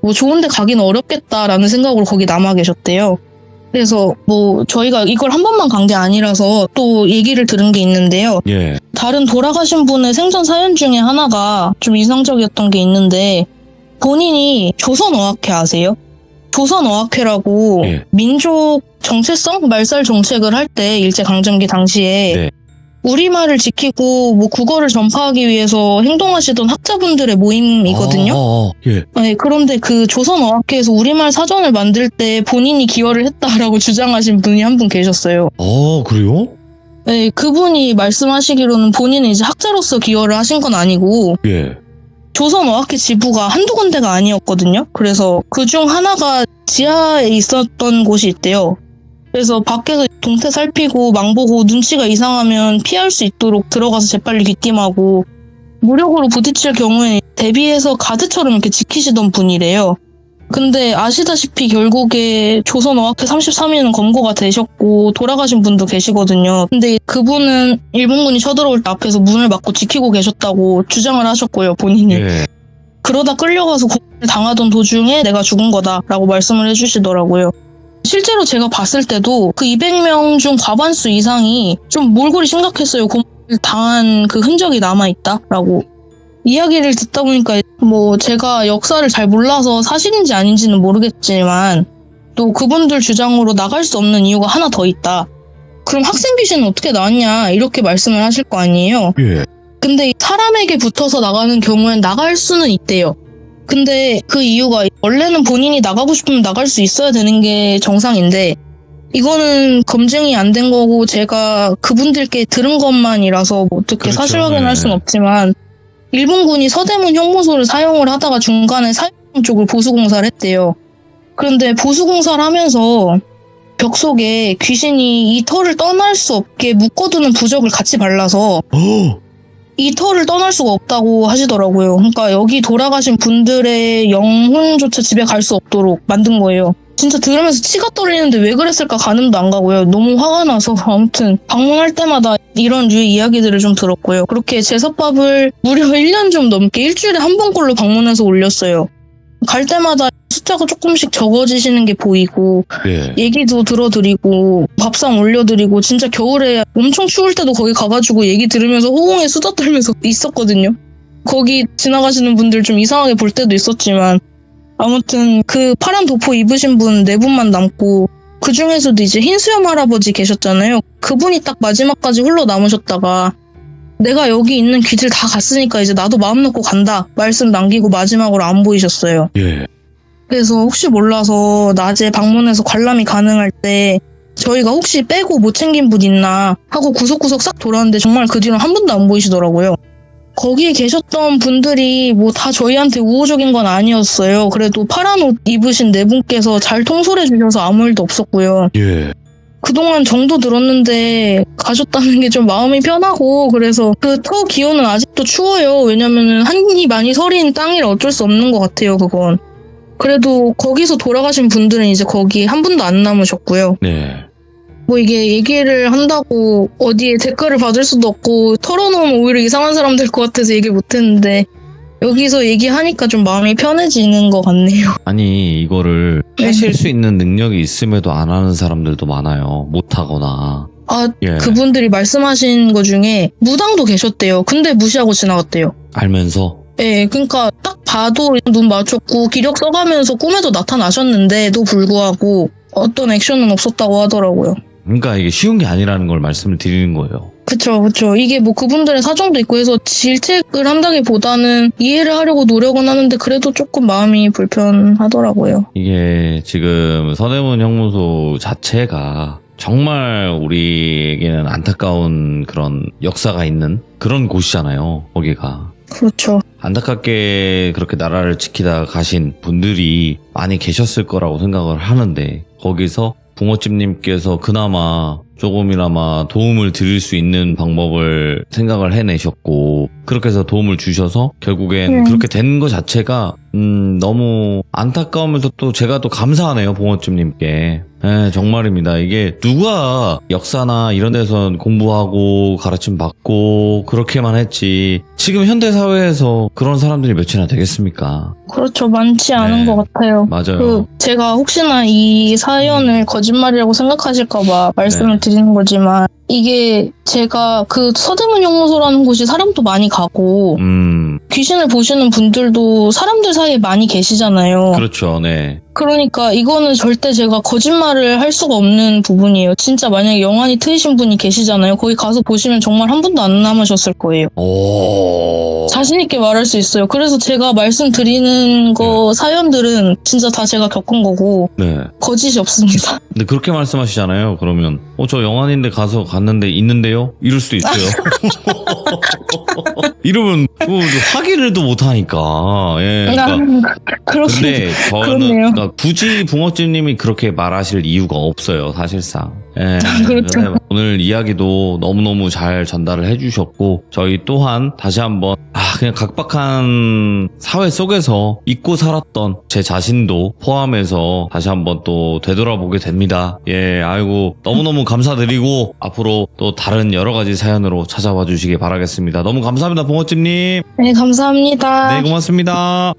뭐 좋은 데 가기는 어렵겠다라는 생각으로 거기 남아 계셨대요. 그래서 뭐 저희가 이걸 한 번만 간 게 아니라서 또 얘기를 들은 게 있는데요. 예. 다른 돌아가신 분의 생전 사연 중에 하나가 좀 이상적이었던 게 있는데 본인이 조선어학회 아세요? 조선어학회라고 민족 정체성 말살 정책을 할 때 일제강점기 당시에 우리말을 지키고 뭐 국어를 전파하기 위해서 행동하시던 학자분들의 모임이거든요. 네, 그런데 그 조선어학회에서 우리말 사전을 만들 때 본인이 기여를 했다라고 주장하신 분이 한 분 계셨어요. 그래요? 네, 그분이 말씀하시기로는 본인은 이제 학자로서 기여를 하신 건 아니고 조선어학회 지부가 한두 군데가 아니었거든요. 그래서 그중 하나가 지하에 있었던 곳이 있대요. 그래서 밖에서 동태 살피고 망보고 눈치가 이상하면 피할 수 있도록 들어가서 재빨리 귀띔하고 무력으로 부딪힐 경우에 대비해서 가드처럼 이렇게 지키시던 분이래요. 근데 아시다시피 결국에 조선어학회 33인은 검거가 되셨고 돌아가신 분도 계시거든요. 근데 그분은 일본군이 쳐들어올 때 앞에서 문을 막고 지키고 계셨다고 주장을 하셨고요, 본인이. 그러다 끌려가서 고문을 당하던 도중에 내가 죽은 거다라고 말씀을 해주시더라고요. 실제로 제가 봤을 때도 그 200명 중 과반수 이상이 좀 몰골이 심각했어요. 고문을 당한 그 흔적이 남아있다라고. 이야기를 듣다 보니까 뭐 제가 역사를 잘 몰라서 사실인지 아닌지는 모르겠지만 또 그분들 주장으로 나갈 수 없는 이유가 하나 더 있다. 그럼 학생 귀신은 어떻게 나왔냐 이렇게 말씀을 하실 거 아니에요. 근데 사람에게 붙어서 나가는 경우엔 나갈 수는 있대요. 근데 그 이유가 원래는 본인이 나가고 싶으면 나갈 수 있어야 되는 게 정상인데 이거는 검증이 안 된 거고 제가 그분들께 들은 것만이라서 어떻게 사실 확인할 수는 없지만 일본군이 서대문 형무소를 사용을 하다가 중간에 사용 쪽을 보수공사를 했대요. 그런데 보수공사를 하면서 벽 속에 귀신이 이 털을 떠날 수 없게 묶어두는 부적을 같이 발라서 이 털을 떠날 수가 없다고 하시더라고요. 그러니까 여기 돌아가신 분들의 영혼조차 집에 갈 수 없도록 만든 거예요. 진짜 들으면서 치가 떨리는데 왜 그랬을까 가늠도 안 가고요. 너무 화가 나서 아무튼 방문할 때마다 이런 류의 이야기들을 좀 들었고요. 그렇게 제섭밥을 무려 1년 좀 넘게 일주일에 한 번꼴로 방문해서 올렸어요. 갈 때마다 숫자가 조금씩 적어지시는 게 보이고 얘기도 들어드리고 밥상 올려드리고 진짜 겨울에 엄청 추울 때도 거기 가가지고 얘기 들으면서 호응에 수다 떨면서 있었거든요. 거기 지나가시는 분들 좀 이상하게 볼 때도 있었지만 아무튼 그 파란 도포 입으신 분 4분만 남고 그 중에서도 이제 흰수염 할아버지 계셨잖아요. 그분이 딱 마지막까지 홀로 남으셨다가 내가 여기 있는 귀들 다 갔으니까 이제 나도 마음 놓고 간다 말씀 남기고 마지막으로 안 보이셨어요. 그래서 혹시 몰라서 낮에 방문해서 관람이 가능할 때 저희가 혹시 빼고 못 챙긴 분 있나 하고 구석구석 싹 돌았는데 정말 그 뒤로 한 번도 안 보이시더라고요. 거기에 계셨던 분들이 뭐 다 저희한테 우호적인 건 아니었어요. 그래도 파란 옷 입으신 4분께서 잘 통솔해 주셔서 아무 일도 없었고요. 그동안 정도 들었는데 가셨다는 게 좀 마음이 편하고 그래서 그 터 기온은 아직도 추워요. 왜냐면은 한이 많이 서린 땅이라 어쩔 수 없는 것 같아요. 그건. 그래도 거기서 돌아가신 분들은 이제 거기 한 분도 안 남으셨고요. 뭐 이게 얘기를 한다고 어디에 댓글을 받을 수도 없고 털어놓으면 오히려 이상한 사람 될 것 같아서 얘기 못했는데 여기서 얘기하니까 좀 마음이 편해지는 것 같네요. 아니 이거를 하실 수 있는 능력이 있음에도 안 하는 사람들도 많아요. 못하거나. 그분들이 말씀하신 것 중에 무당도 계셨대요. 근데 무시하고 지나갔대요. 알면서? 네, 그러니까 딱 봐도 눈 맞췄고 기력 써가면서 꿈에도 나타나셨는데도 불구하고 어떤 액션은 없었다고 하더라고요. 그러니까 이게 쉬운 게 아니라는 걸 말씀을 드리는 거예요. 그쵸. 이게 뭐 그분들의 사정도 있고 해서 질책을 한다기보다는 이해를 하려고 노력은 하는데 그래도 조금 마음이 불편하더라고요. 이게 지금 서대문 형무소 자체가 정말 우리에게는 안타까운 그런 역사가 있는 그런 곳이잖아요. 거기가. 그렇죠. 안타깝게 그렇게 나라를 지키다 가신 분들이 많이 계셨을 거라고 생각을 하는데 거기서 붕어집님께서 그나마 조금이나마 도움을 드릴 수 있는 방법을 생각을 해내셨고 그렇게 해서 도움을 주셔서 결국엔 그렇게 된 것 자체가 너무 안타까우면서 또 제가 또 감사하네요, 봉어집님께. 네, 정말입니다. 이게 누가 역사나 이런 데서 공부하고 가르침 받고 그렇게만 했지 지금 현대사회에서 그런 사람들이 몇이나 되겠습니까? 그렇죠. 많지 않은 것 같아요. 맞아요. 제가 혹시나 이 사연을 거짓말이라고 생각하실까봐 말씀을 드리는 거지만 이게 제가 그 서대문 연구소라는 곳이 사람도 많이 가고 귀신을 보시는 분들도 사람들 사이에 많이 계시잖아요. 그렇죠. 네. 그러니까 이거는 절대 제가 거짓말을 할 수가 없는 부분이에요. 진짜 만약에 영안이 트이신 분이 계시잖아요. 거기 가서 보시면 정말 한 분도 안 남으셨을 거예요. 자신 있게 말할 수 있어요. 그래서 제가 말씀드리는 사연들은 진짜 다 제가 겪은 거고 거짓이 없습니다. 근데 그렇게 말씀하시잖아요. 그러면 저 영안인데 갔는데 있는데요? 이럴 수도 있어요. 이러면 확인을도 못하니까. 예, 그러니까. 근데 저는 그러니까 굳이 붕어찜님이 그렇게 말하실 이유가 없어요, 사실상. 예, 그렇죠. 오늘 이야기도 너무너무 잘 전달을 해주셨고 저희 또한 다시 한번 그냥 각박한 사회 속에서 잊고 살았던 제 자신도 포함해서 다시 한번 또 되돌아보게 됩니다. 예, 아이고 너무너무 감사드리고 앞으로 또 다른 여러 가지 사연으로 찾아와 주시기 바라겠습니다. 너무 감사합니다, 봉어찜님. 네, 감사합니다. 네, 고맙습니다.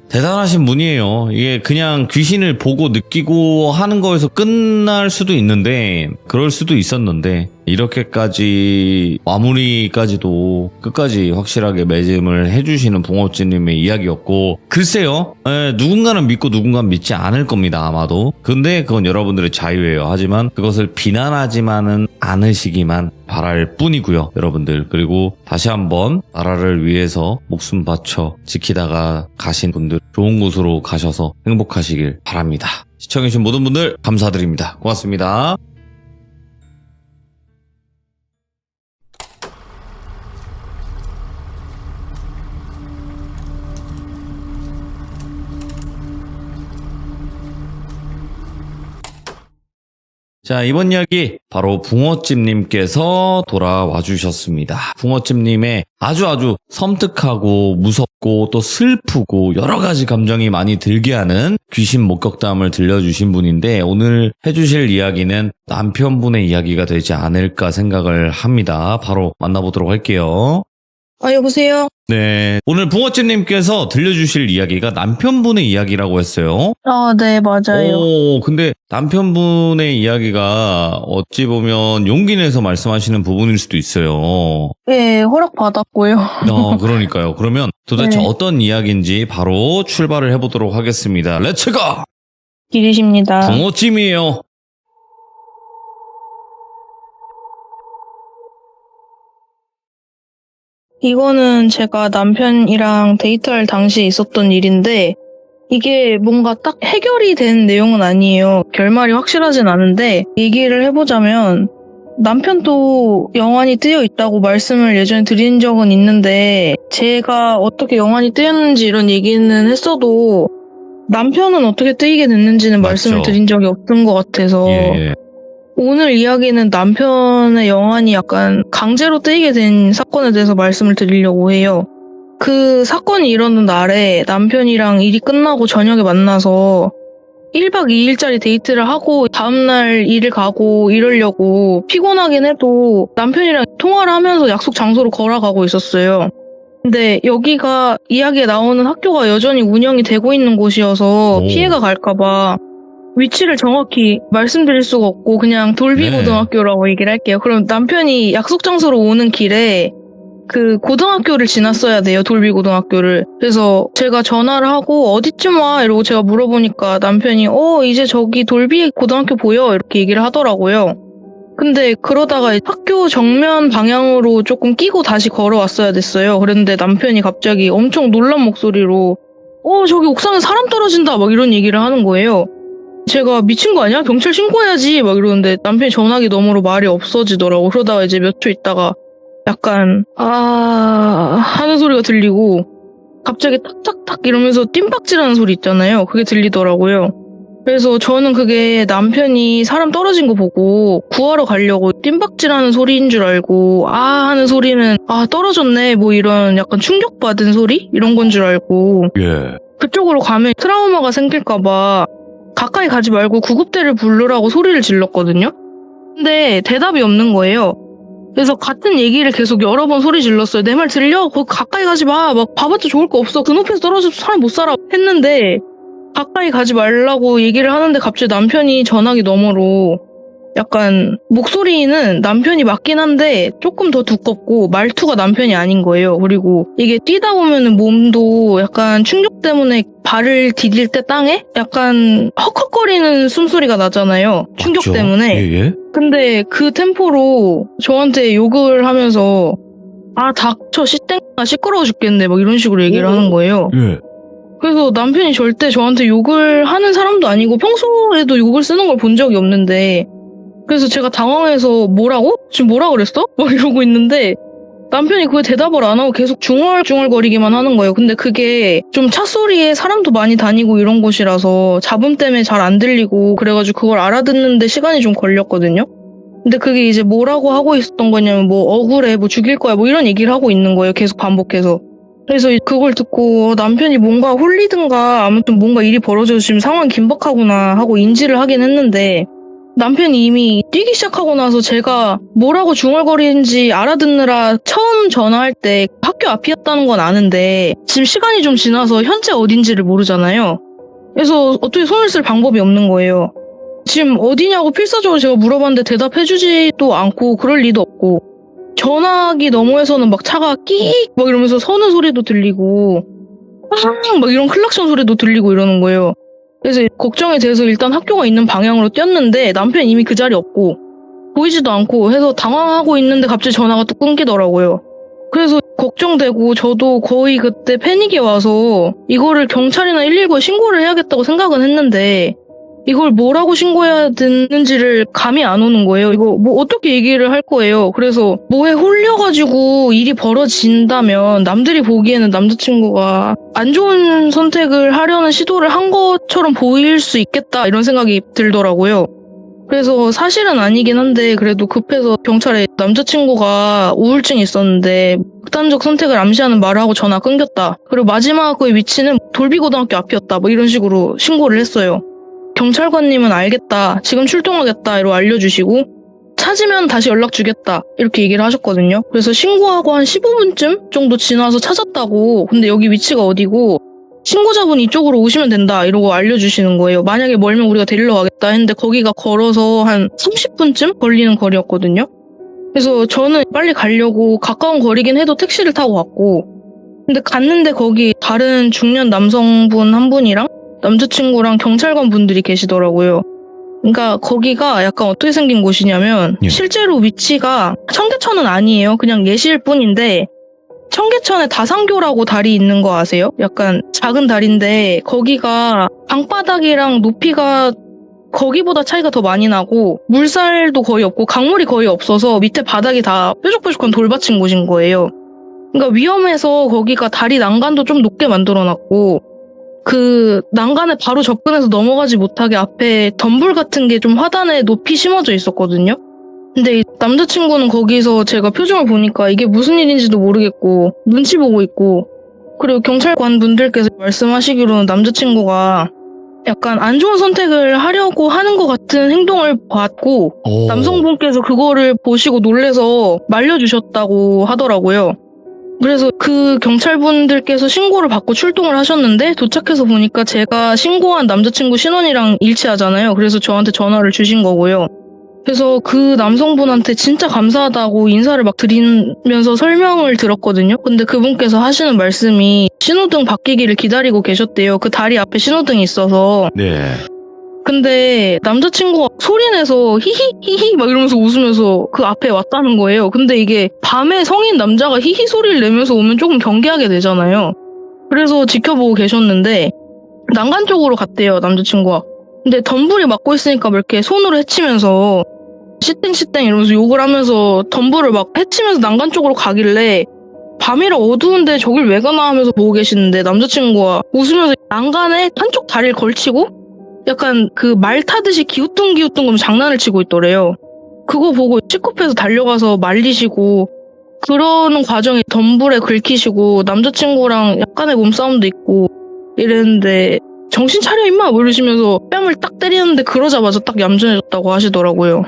대단하신 분이에요. 이게 그냥 귀신을 보고 느끼고 하는 거에서 끝날 수도 있는데 그럴 수도 있었는데 이렇게까지 마무리까지도 끝까지 확실하게 매짐을 해주시는 붕어찌님의 이야기였고 글쎄요, 누군가는 믿고 누군가는 믿지 않을 겁니다, 아마도. 근데 그건 여러분들의 자유예요. 하지만 그것을 비난하지만은 않으시기만 바랄 뿐이고요, 여러분들. 그리고 다시 한번 나라를 위해서 목숨 바쳐 지키다가 가신 분들 좋은 곳으로 가셔서 행복하시길 바랍니다. 시청해주신 모든 분들 감사드립니다. 고맙습니다. 자, 이번 이야기 바로 붕어찜님께서 돌아와 주셨습니다. 붕어찜님의 아주 섬뜩하고 무섭고 또 슬프고 여러 가지 감정이 많이 들게 하는 귀신 목격담을 들려주신 분인데 오늘 해주실 이야기는 남편분의 이야기가 되지 않을까 생각을 합니다. 바로 만나보도록 할게요. 여보세요? 네. 오늘 붕어찜님께서 들려주실 이야기가 남편분의 이야기라고 했어요. 네, 맞아요. 근데 남편분의 이야기가 어찌 보면 용기 내서 말씀하시는 부분일 수도 있어요. 네, 허락받았고요. 그러니까요. 그러면 도대체 어떤 이야기인지 바로 출발을 해보도록 하겠습니다. 렛츠고! 기리십니다. 붕어찜이에요. 이거는 제가 남편이랑 데이트할 당시에 있었던 일인데 이게 뭔가 딱 해결이 된 내용은 아니에요. 결말이 확실하진 않은데 얘기를 해보자면 남편도 영안이 뜨여 있다고 말씀을 예전에 드린 적은 있는데 제가 어떻게 영안이 뜨였는지 이런 얘기는 했어도 남편은 어떻게 뜨이게 됐는지는 말씀을 드린 적이 없던 것 같아서 오늘 이야기는 남편의 영안이 약간 강제로 뜨이게 된 사건에 대해서 말씀을 드리려고 해요. 그 사건이 일어난 날에 남편이랑 일이 끝나고 저녁에 만나서 1박 2일짜리 데이트를 하고 다음날 일을 가고 이러려고 피곤하긴 해도 남편이랑 통화를 하면서 약속 장소로 걸어가고 있었어요. 근데 여기가 이야기에 나오는 학교가 여전히 운영이 되고 있는 곳이어서 피해가 갈까봐 위치를 정확히 말씀드릴 수가 없고 그냥 돌비 고등학교라고 얘기를 할게요. 그럼 남편이 약속 장소로 오는 길에 그 고등학교를 지났어야 돼요. 돌비 고등학교를. 그래서 제가 전화를 하고 어디쯤 와? 이러고 제가 물어보니까 남편이 이제 저기 돌비 고등학교 보여? 이렇게 얘기를 하더라고요. 근데 그러다가 학교 정면 방향으로 조금 끼고 다시 걸어왔어야 됐어요. 그런데 남편이 갑자기 엄청 놀란 목소리로 저기 옥상에 사람 떨어진다 막 이런 얘기를 하는 거예요. 제가 미친 거 아니야? 경찰 신고해야지 막 이러는데 남편이 전화기 너머로 말이 없어지더라고. 그러다가 이제 몇 초 있다가 약간 하는 소리가 들리고 갑자기 탁탁탁 이러면서 뜀박질하는 소리 있잖아요. 그게 들리더라고요. 그래서 저는 그게 남편이 사람 떨어진 거 보고 구하러 가려고 뜀박질하는 소리인 줄 알고 아 하는 소리는 아 떨어졌네 뭐 이런 약간 충격받은 소리? 이런 건 줄 알고 예. 그쪽으로 가면 트라우마가 생길까봐 가까이 가지 말고 구급대를 부르라고 소리를 질렀거든요. 근데 대답이 없는 거예요. 그래서 같은 얘기를 계속 여러 번 소리 질렀어요. 내 말 들려? 거기 가까이 가지 마. 막 봐봤자 좋을 거 없어. 그 높이에서 떨어져서 사람 못 살아. 했는데 가까이 가지 말라고 얘기를 하는데 갑자기 남편이 전화기 너머로 약간 목소리는 남편이 맞긴 한데 조금 더 두껍고 말투가 남편이 아닌 거예요. 그리고 이게 뛰다 보면은 몸도 약간 충격 때문에 발을 디딜 때 땅에 약간 헉헉거리는 숨소리가 나잖아요. 충격 맞죠? 때문에. 예. 근데 그 템포로 저한테 욕을 하면서 아 닥쳐 시땡아 시끄러워 죽겠네 막 이런 식으로 얘기를 하는 거예요. 예. 그래서 남편이 절대 저한테 욕을 하는 사람도 아니고 평소에도 욕을 쓰는 걸 본 적이 없는데 그래서 제가 당황해서 뭐라고? 지금 뭐라 그랬어? 막 이러고 있는데 남편이 그에 대답을 안 하고 계속 중얼중얼거리기만 하는 거예요. 근데 그게 좀 차 소리에 사람도 많이 다니고 이런 곳이라서 잡음 때문에 잘 안 들리고 그래가지고 그걸 알아듣는데 시간이 좀 걸렸거든요. 근데 그게 이제 뭐라고 하고 있었던 거냐면 뭐 억울해 뭐 죽일 거야 뭐 이런 얘기를 하고 있는 거예요. 계속 반복해서. 그래서 그걸 듣고 남편이 뭔가 홀리든가 아무튼 뭔가 일이 벌어져서 지금 상황이 긴박하구나 하고 인지를 하긴 했는데 남편이 이미 뛰기 시작하고 나서 제가 뭐라고 중얼거리는지 알아듣느라 처음 전화할 때 학교 앞이었다는 건 아는데 지금 시간이 좀 지나서 현재 어딘지를 모르잖아요. 그래서 어떻게 손을 쓸 방법이 없는 거예요. 지금 어디냐고 필사적으로 제가 물어봤는데 대답해주지도 않고 그럴 리도 없고 전화기 너머에서는 막 차가 끼익 막 이러면서 서는 소리도 들리고 막 이런 클락션 소리도 들리고 이러는 거예요. 그래서 걱정이 돼서 일단 학교가 있는 방향으로 뛰었는데 남편 이미 그 자리에 없고 보이지도 않고 해서 당황하고 있는데 갑자기 전화가 또 끊기더라고요. 그래서 걱정되고 저도 거의 그때 패닉이 와서 이거를 경찰이나 119에 신고를 해야겠다고 생각은 했는데 이걸 뭐라고 신고해야 되는지를 감이 안 오는 거예요. 이거 뭐 어떻게 얘기를 할 거예요. 그래서 뭐에 홀려가지고 일이 벌어진다면 남들이 보기에는 남자친구가 안 좋은 선택을 하려는 시도를 한 것처럼 보일 수 있겠다 이런 생각이 들더라고요. 그래서 사실은 아니긴 한데 그래도 급해서 경찰에 남자친구가 우울증이 있었는데 극단적 선택을 암시하는 말을 하고 전화 끊겼다. 그리고 마지막 그의 위치는 돌비고등학교 앞이었다. 뭐 이런 식으로 신고를 했어요. 경찰관님은 알겠다. 지금 출동하겠다. 이러고 알려주시고 찾으면 다시 연락 주겠다. 이렇게 얘기를 하셨거든요. 그래서 신고하고 한 15분쯤 정도 지나서 찾았다고. 근데 여기 위치가 어디고 신고자분 이쪽으로 오시면 된다. 이러고 알려주시는 거예요. 만약에 멀면 우리가 데리러 가겠다 했는데 거기가 걸어서 한 30분쯤 걸리는 거리였거든요. 그래서 저는 빨리 가려고 가까운 거리긴 해도 택시를 타고 갔고 근데 갔는데 거기 다른 중년 남성분 한 분이랑 남자친구랑 경찰관 분들이 계시더라고요. 그러니까 거기가 약간 어떻게 생긴 곳이냐면 실제로 위치가 청계천은 아니에요. 그냥 예시일 뿐인데 청계천에 다산교라고 다리 있는 거 아세요? 약간 작은 다리인데 거기가 방바닥이랑 높이가 거기보다 차이가 더 많이 나고 물살도 거의 없고 강물이 거의 없어서 밑에 바닥이 다 뾰족뾰족한 돌받친 곳인 거예요. 그러니까 위험해서 거기가 다리 난간도 좀 높게 만들어놨고 그 난간에 바로 접근해서 넘어가지 못하게 앞에 덤불 같은 게 좀 하단에 높이 심어져 있었거든요. 근데 이 남자친구는 거기서 제가 표정을 보니까 이게 무슨 일인지도 모르겠고 눈치 보고 있고 그리고 경찰관 분들께서 말씀하시기로는 남자친구가 약간 안 좋은 선택을 하려고 하는 것 같은 행동을 봤고 남성분께서 그거를 보시고 놀래서 말려주셨다고 하더라고요. 그래서 그 경찰분들께서 신고를 받고 출동을 하셨는데 도착해서 보니까 제가 신고한 남자친구 신원이랑 일치하잖아요. 그래서 저한테 전화를 주신 거고요. 그래서 그 남성분한테 진짜 감사하다고 인사를 막 드리면서 설명을 들었거든요. 근데 그분께서 하시는 말씀이 신호등 바뀌기를 기다리고 계셨대요. 그 다리 앞에 신호등이 있어서. 네. 근데 남자친구가 소리내서 히히 막 이러면서 웃으면서 그 앞에 왔다는 거예요. 근데 이게 밤에 성인 남자가 히히 소리를 내면서 오면 조금 경계하게 되잖아요. 그래서 지켜보고 계셨는데 난간 쪽으로 갔대요, 남자친구가. 근데 덤불이 막고 있으니까 막 이렇게 손으로 헤치면서 시땡시땡 이러면서 욕을 하면서 덤불을 막 헤치면서 난간 쪽으로 가길래 밤이라 어두운데 저길 왜 가나 하면서 보고 계시는데 남자친구가 웃으면서 난간에 한쪽 다리를 걸치고 약간 그 말 타듯이 기우뚱기우뚱 장난을 치고 있더래요. 그거 보고 시급해서 달려가서 말리시고 그러는 과정에 덤불에 긁히시고 남자친구랑 약간의 몸싸움도 있고 이랬는데 정신 차려 임마 뭐 이러시면서 뺨을 딱 때리는데 그러자마자 딱 얌전해졌다고 하시더라고요.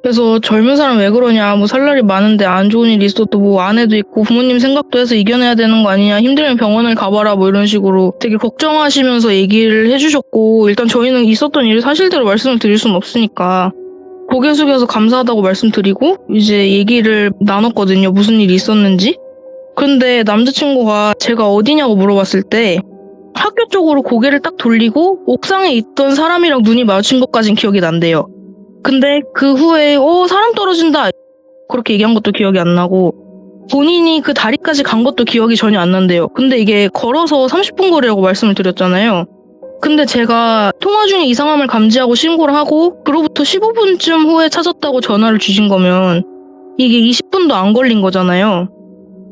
그래서 젊은 사람 왜 그러냐, 뭐 살 날이 많은데 안 좋은 일 있어도 뭐 아내도 있고 부모님 생각도 해서 이겨내야 되는 거 아니냐, 힘들면 병원을 가봐라 뭐 이런 식으로 되게 걱정하시면서 얘기를 해주셨고, 일단 저희는 있었던 일을 사실대로 말씀을 드릴 수는 없으니까 고개 숙여서 감사하다고 말씀드리고 이제 얘기를 나눴거든요. 무슨 일이 있었는지. 근데 남자친구가 제가 어디냐고 물어봤을 때 학교 쪽으로 고개를 딱 돌리고 옥상에 있던 사람이랑 눈이 마주친 것까진 기억이 난대요. 근데 그 후에 사람 떨어진다 그렇게 얘기한 것도 기억이 안 나고 본인이 그 다리까지 간 것도 기억이 전혀 안 난대요. 근데 이게 걸어서 30분 거리라고 말씀을 드렸잖아요. 근데 제가 통화 중에 이상함을 감지하고 신고를 하고 그로부터 15분쯤 후에 찾았다고 전화를 주신 거면 이게 20분도 안 걸린 거잖아요.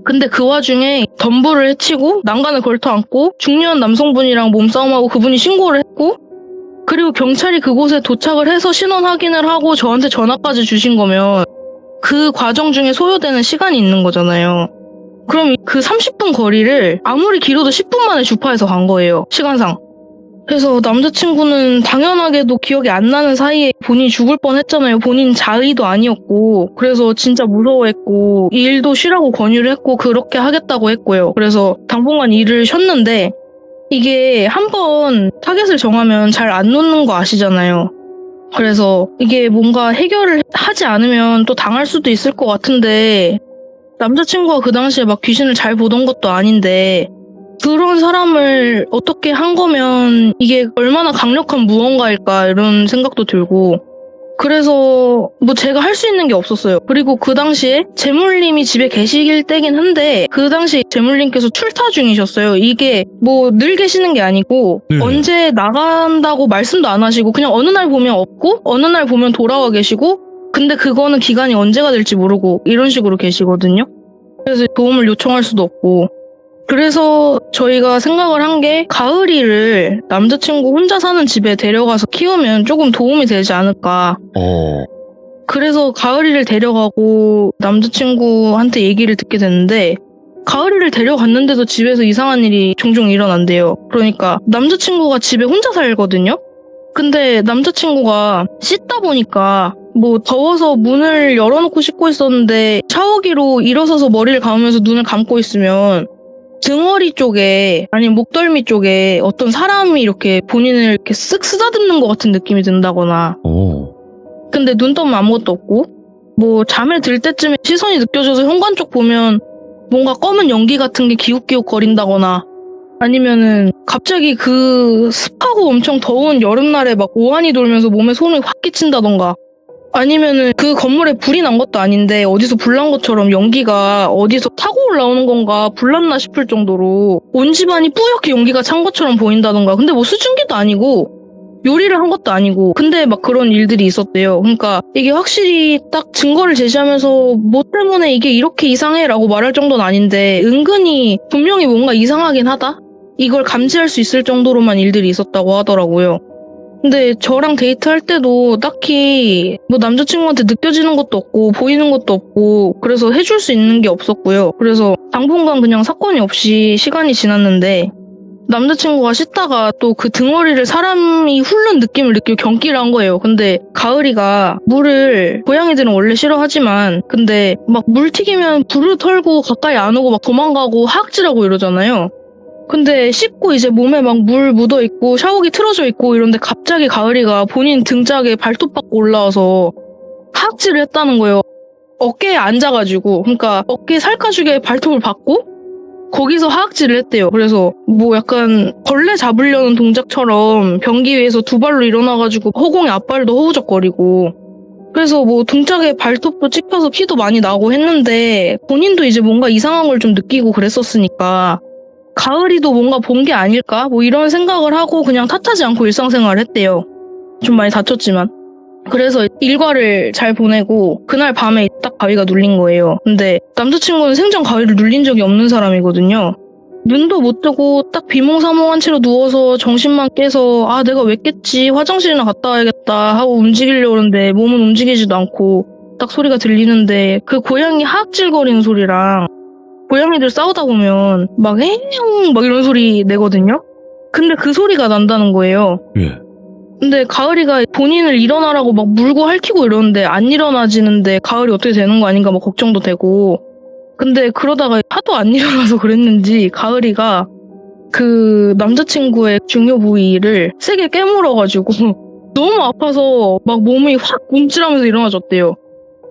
근데 그 와중에 덤불을 해치고 난간을 걸터앉고 중년 남성분이랑 몸싸움하고 그분이 신고를 했고 그리고 경찰이 그곳에 도착을 해서 신원 확인을 하고 저한테 전화까지 주신 거면 그 과정 중에 소요되는 시간이 있는 거잖아요. 그럼 그 30분 거리를 아무리 길어도 10분 만에 주파해서 간 거예요. 시간상. 그래서 남자친구는 당연하게도 기억이 안 나는 사이에 본인이 죽을 뻔했잖아요. 본인 자의도 아니었고 그래서 진짜 무서워했고 일도 쉬라고 권유를 했고 그렇게 하겠다고 했고요. 그래서 당분간 일을 쉬었는데 이게 한번 타겟을 정하면 잘 안 놓는 거 아시잖아요. 그래서 이게 뭔가 해결을 하지 않으면 또 당할 수도 있을 것 같은데 남자친구가 그 당시에 막 귀신을 잘 보던 것도 아닌데 그런 사람을 어떻게 한 거면 이게 얼마나 강력한 무언가일까 이런 생각도 들고 그래서 뭐 제가 할 수 있는 게 없었어요. 그리고 그 당시에 재물님이 집에 계시길 때긴 한데 그 당시에 재물님께서 출타 중이셨어요. 이게 뭐 늘 계시는 게 아니고 언제 나간다고 말씀도 안 하시고 그냥 어느 날 보면 없고 어느 날 보면 돌아와 계시고 근데 그거는 기간이 언제가 될지 모르고 이런 식으로 계시거든요. 그래서 도움을 요청할 수도 없고 그래서 저희가 생각을 한 게 가을이를 남자친구 혼자 사는 집에 데려가서 키우면 조금 도움이 되지 않을까. 그래서 가을이를 데려가고 남자친구한테 얘기를 듣게 됐는데 가을이를 데려갔는데도 집에서 이상한 일이 종종 일어난대요. 그러니까 남자친구가 집에 혼자 살거든요. 근데 남자친구가 씻다 보니까 뭐 더워서 문을 열어놓고 씻고 있었는데 샤워기로 일어서서 머리를 감으면서 눈을 감고 있으면 등허리 쪽에 아니면 목덜미 쪽에 어떤 사람이 이렇게 본인을 이렇게 쓱 쓰다듬는 것 같은 느낌이 든다거나 근데 눈 떠면 아무것도 없고 뭐 잠에 들 때쯤에 시선이 느껴져서 현관 쪽 보면 뭔가 검은 연기 같은 게 기웃기웃 거린다거나 아니면은 갑자기 그 습하고 엄청 더운 여름날에 막 오한이 돌면서 몸에 손을 확 끼친다던가 아니면은 그 건물에 불이 난 것도 아닌데 어디서 불난 것처럼 연기가 어디서 타고 올라오는 건가 불났나 싶을 정도로 온 집안이 뿌옇게 연기가 찬 것처럼 보인다던가 근데 뭐 수증기도 아니고 요리를 한 것도 아니고 근데 막 그런 일들이 있었대요. 그러니까 이게 확실히 딱 증거를 제시하면서 뭐 때문에 이게 이렇게 이상해 라고 말할 정도는 아닌데 은근히 분명히 뭔가 이상하긴 하다? 이걸 감지할 수 있을 정도로만 일들이 있었다고 하더라고요. 근데 저랑 데이트할 때도 딱히 뭐 남자친구한테 느껴지는 것도 없고 보이는 것도 없고 그래서 해줄 수 있는 게 없었고요. 그래서 당분간 그냥 사건이 없이 시간이 지났는데 남자친구가 씻다가 또 그 등허리를 사람이 훑는 느낌을 느끼고 경기를 한 거예요. 근데 가을이가 물을 고양이들은 원래 싫어하지만 근데 막 물 튀기면 불을 털고 가까이 안 오고 막 도망가고 하악질하고 이러잖아요. 근데 씻고 이제 몸에 막 물 묻어있고 샤워기 틀어져 있고 이런데 갑자기 가을이가 본인 등짝에 발톱 받고 올라와서 하악질을 했다는 거예요. 어깨에 앉아가지고 그러니까 어깨 살갗죽에 발톱을 받고 거기서 하악질을 했대요. 그래서 뭐 약간 벌레 잡으려는 동작처럼 변기 위에서 두 발로 일어나가지고 허공에 앞발도 허우적거리고 그래서 뭐 등짝에 발톱도 찍혀서 피도 많이 나고 했는데 본인도 이제 뭔가 이상한 걸 좀 느끼고 그랬었으니까 가을이도 뭔가 본 게 아닐까? 뭐 이런 생각을 하고 그냥 탓하지 않고 일상생활을 했대요. 좀 많이 다쳤지만. 그래서 일과를 잘 보내고 그날 밤에 딱 가위가 눌린 거예요. 근데 남자친구는 생전 가위를 눌린 적이 없는 사람이거든요. 눈도 못 뜨고 딱 비몽사몽한 채로 누워서 정신만 깨서 아 내가 왜 깼지 화장실이나 갔다 와야겠다 하고 움직이려고 하는데 몸은 움직이지도 않고 딱 소리가 들리는데 그 고양이 하악질거리는 소리랑 고양이들 싸우다 보면 막 에용 막 이런 소리 내거든요. 근데 그 소리가 난다는 거예요. 예. 근데 가을이가 본인을 일어나라고 막 물고 핥히고 이러는데 안 일어나지는데 가을이 어떻게 되는 거 아닌가 막 걱정도 되고 근데 그러다가 하도 안 일어나서 그랬는지 가을이가 그 남자친구의 중요 부위를 세게 깨물어가지고 너무 아파서 막 몸이 확 움찔하면서 일어나졌대요.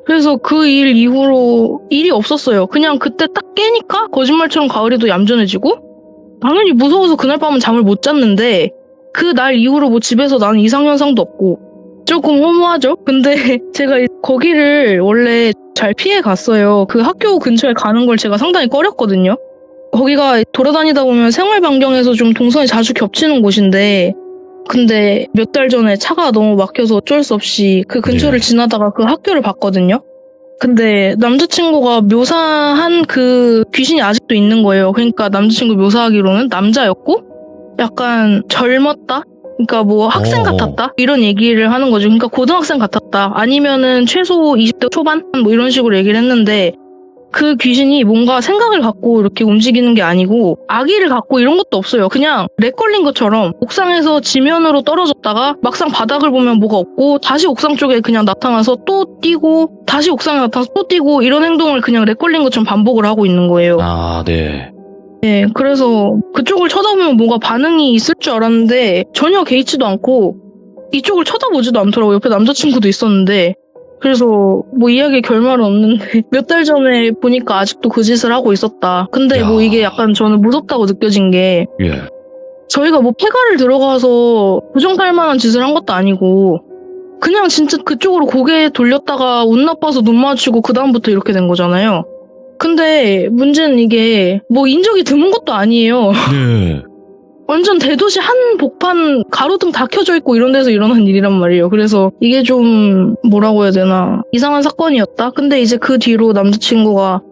그래서 그 일 이후로 일이 없었어요. 그냥 그때 딱 깨니까 거짓말처럼 가을이도 얌전해지고 당연히 무서워서 그날 밤은 잠을 못 잤는데 그 날 이후로 뭐 집에서 나는 이상현상도 없고 조금 허무하죠? 근데 제가 거기를 원래 잘 피해 갔어요. 그 학교 근처에 가는 걸 제가 상당히 꺼렸거든요. 거기가 돌아다니다 보면 생활 반경에서 좀 동선이 자주 겹치는 곳인데 근데 몇 달 전에 차가 너무 막혀서 어쩔 수 없이 그 근처를 네. 지나다가 그 학교를 봤거든요. 근데 남자친구가 묘사한 그 귀신이 아직도 있는 거예요. 그러니까 남자친구 묘사하기로는 남자였고 약간 젊었다? 그러니까 뭐 학생 같았다? 이런 얘기를 하는 거죠. 그러니까 고등학생 같았다. 아니면은 최소 20대 초반? 뭐 이런 식으로 얘기를 했는데 그 귀신이 뭔가 생각을 갖고 이렇게 움직이는 게 아니고 아기를 갖고 이런 것도 없어요. 그냥 렉 걸린 것처럼 옥상에서 지면으로 떨어졌다가 막상 바닥을 보면 뭐가 없고 다시 옥상 쪽에 그냥 나타나서 또 뛰고 다시 옥상에 나타나서 또 뛰고 이런 행동을 그냥 렉 걸린 것처럼 반복을 하고 있는 거예요. 아, 네. 네, 그래서 그쪽을 쳐다보면 뭔가 반응이 있을 줄 알았는데 전혀 개의치도 않고 이쪽을 쳐다보지도 않더라고요. 옆에 남자친구도 있었는데 그래서 뭐 이야기에 결말은 없는데 몇 달 전에 보니까 아직도 그 짓을 하고 있었다. 근데 야. 뭐 이게 약간 저는 무섭다고 느껴진 게 예. 저희가 뭐 폐가를 들어가서 부정할 만한 짓을 한 것도 아니고 그냥 진짜 그쪽으로 고개 돌렸다가 운 나빠서 눈 마주치고 그 다음부터 이렇게 된 거잖아요. 근데 문제는 이게 뭐 인적이 드문 것도 아니에요. 네. 완전 대도시 한 복판 가로등 다 켜져 있고 이런 데서 일어난 일이란 말이에요. 그래서 이게 좀 뭐라고 해야 되나 이상한 사건이었다. 근데 이제 그 뒤로 남자친구가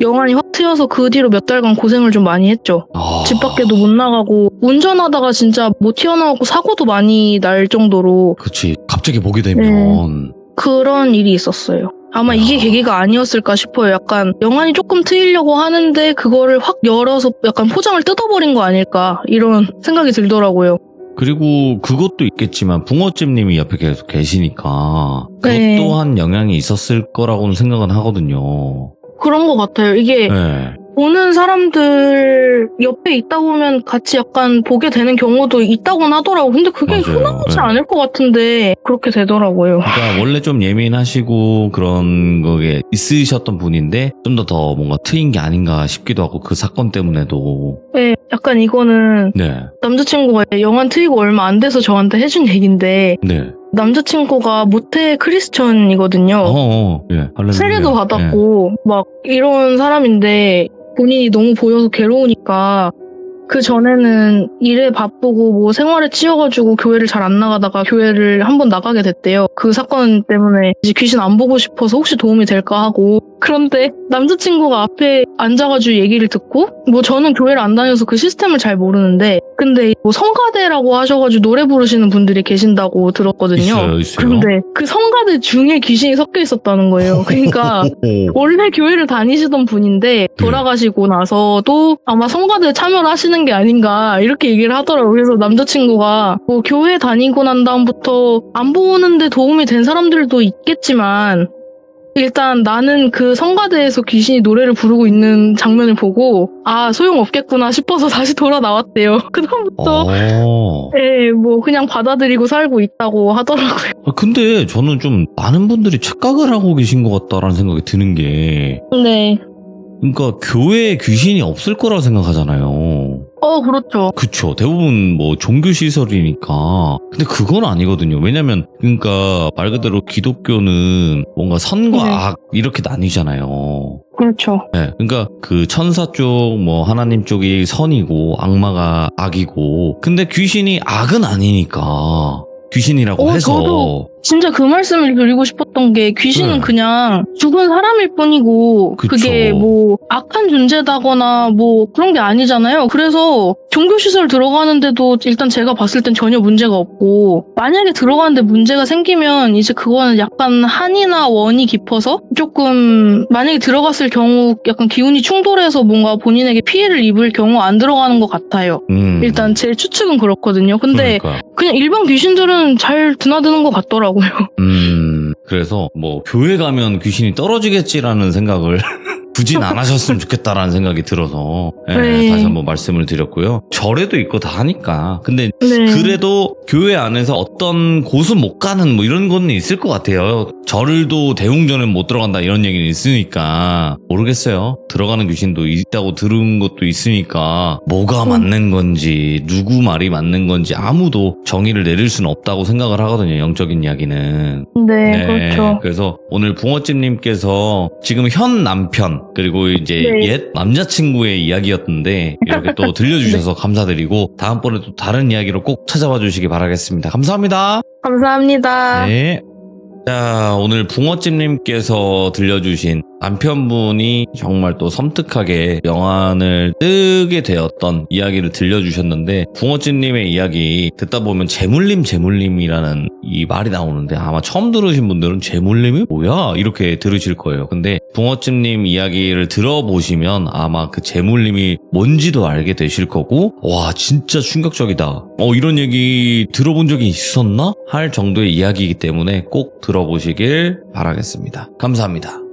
영안이 확 트여서 그 뒤로 몇 달간 고생을 좀 많이 했죠. 아. 집 밖에도 못 나가고 운전하다가 진짜 못 튀어나오고 사고도 많이 날 정도로 그치. 갑자기 보게 되면. 그런 일이 있었어요. 아마 이게 계기가 아니었을까 싶어요. 약간 영안이 조금 트이려고 하는데 그거를 확 열어서 약간 포장을 뜯어버린 거 아닐까 이런 생각이 들더라고요. 그리고 그것도 있겠지만 붕어잼님이 옆에 계속 계시니까 그것 네. 또한 영향이 있었을 거라고는 생각은 하거든요. 그런 것 같아요. 이게 네. 보는 사람들 옆에 있다 보면 같이 약간 보게 되는 경우도 있다고는 하더라고요. 근데 그게 맞아요. 흔하지 네. 않을 것 같은데 그렇게 되더라고요. 그러니까 원래 좀 예민하시고 그런 거에 있으셨던 분인데 좀 더 뭔가 트인 게 아닌가 싶기도 하고 그 사건 때문에도. 네, 약간 이거는 네. 남자친구가 영안 트이고 얼마 안 돼서 저한테 해준 얘기인데 네. 남자친구가 모태 크리스천이거든요. 예. 할렐루야. 세례도 예. 받았고 막 이런 사람인데 본인이 너무 보여서 괴로우니까 그 전에는 일에 바쁘고 뭐 생활에 치여가지고 교회를 잘 안 나가다가 교회를 한번 나가게 됐대요. 그 사건 때문에 이제 귀신 안 보고 싶어서 혹시 도움이 될까 하고 그런데 남자친구가 앞에 앉아가지고 얘기를 듣고 뭐 저는 교회를 안 다녀서 그 시스템을 잘 모르는데 근데 뭐 성가대라고 하셔가지고 노래 부르시는 분들이 계신다고 들었거든요. 있어요. 그런데 그 성가대 중에 귀신이 섞여 있었다는 거예요. 그러니까 원래 교회를 다니시던 분인데 돌아가시고 나서도 아마 성가대에 참여를 하시는 게 아닌가 이렇게 얘기를 하더라고요. 그래서 남자친구가 뭐 교회 다니고 난 다음부터 안 보는데 도움이 된 사람들도 있겠지만 일단 나는 그 성가대에서 귀신이 노래를 부르고 있는 장면을 보고 아 소용없겠구나 싶어서 다시 돌아 나왔대요. 그다음부터 예, 뭐 그냥 받아들이고 살고 있다고 하더라고요. 근데 저는 좀 많은 분들이 착각을 하고 계신 것 같다라는 생각이 드는 게 네. 그러니까 교회에 귀신이 없을 거라 생각하잖아요. 그렇죠. 그쵸. 대부분 뭐 종교시설이니까. 근데 그건 아니거든요. 왜냐면, 그러니까 말 그대로 기독교는 뭔가 선과 네. 악 이렇게 나뉘잖아요. 그렇죠. 네. 그러니까 그 천사 쪽, 뭐 하나님 쪽이 선이고 악마가 악이고. 근데 귀신이 악은 아니니까. 귀신이라고 해서. 진짜 그 말씀을 드리고 싶었던 게 귀신은 네. 그냥 죽은 사람일 뿐이고 그쵸. 그게 뭐 악한 존재다거나 뭐 그런 게 아니잖아요. 그래서 종교시설 들어가는데도 일단 제가 봤을 땐 전혀 문제가 없고 만약에 들어가는데 문제가 생기면 이제 그거는 약간 한이나 원이 깊어서 조금 만약에 들어갔을 경우 약간 기운이 충돌해서 뭔가 본인에게 피해를 입을 경우 안 들어가는 것 같아요. 일단 제 추측은 그렇거든요. 근데 그러니까. 그냥 일반 귀신들은 잘 드나드는 것 같더라고요. 그래서 뭐 교회 가면 귀신이 떨어지겠지라는 생각을 굳이 안 하셨으면 좋겠다라는 생각이 들어서 네. 다시 한번 말씀을 드렸고요. 절에도 있고 다 하니까. 근데 네. 그래도 교회 안에서 어떤 곳은 못 가는 뭐 이런 거는 있을 것 같아요. 절도 대웅전은 못 들어간다 이런 얘기는 있으니까 모르겠어요. 들어가는 귀신도 있다고 들은 것도 있으니까 뭐가 맞는 건지 누구 말이 맞는 건지 아무도 정의를 내릴 수는 없다고 생각을 하거든요. 영적인 이야기는. 네, 그렇죠. 그래서 오늘 붕어집님께서 지금 현 남편 그리고 이제 네. 옛 남자친구의 이야기였는데 이렇게 또 들려주셔서 감사드리고 다음번에 또 다른 이야기로 꼭 찾아와 주시기 바라겠습니다. 감사합니다. 감사합니다. 네. 자, 오늘 붕어집님께서 들려주신 남편분이 정말 또 섬뜩하게 명안을 뜨게 되었던 이야기를 들려주셨는데 붕어집님의 이야기 듣다 보면 재물림이라는 이 말이 나오는데 아마 처음 들으신 분들은 재물림이 뭐야? 이렇게 들으실 거예요. 근데 붕어집님 이야기를 들어보시면 아마 그 재물림이 뭔지도 알게 되실 거고 와 진짜 충격적이다. 이런 얘기 들어본 적이 있었나? 할 정도의 이야기이기 때문에 꼭 들어보시길 바라겠습니다. 감사합니다.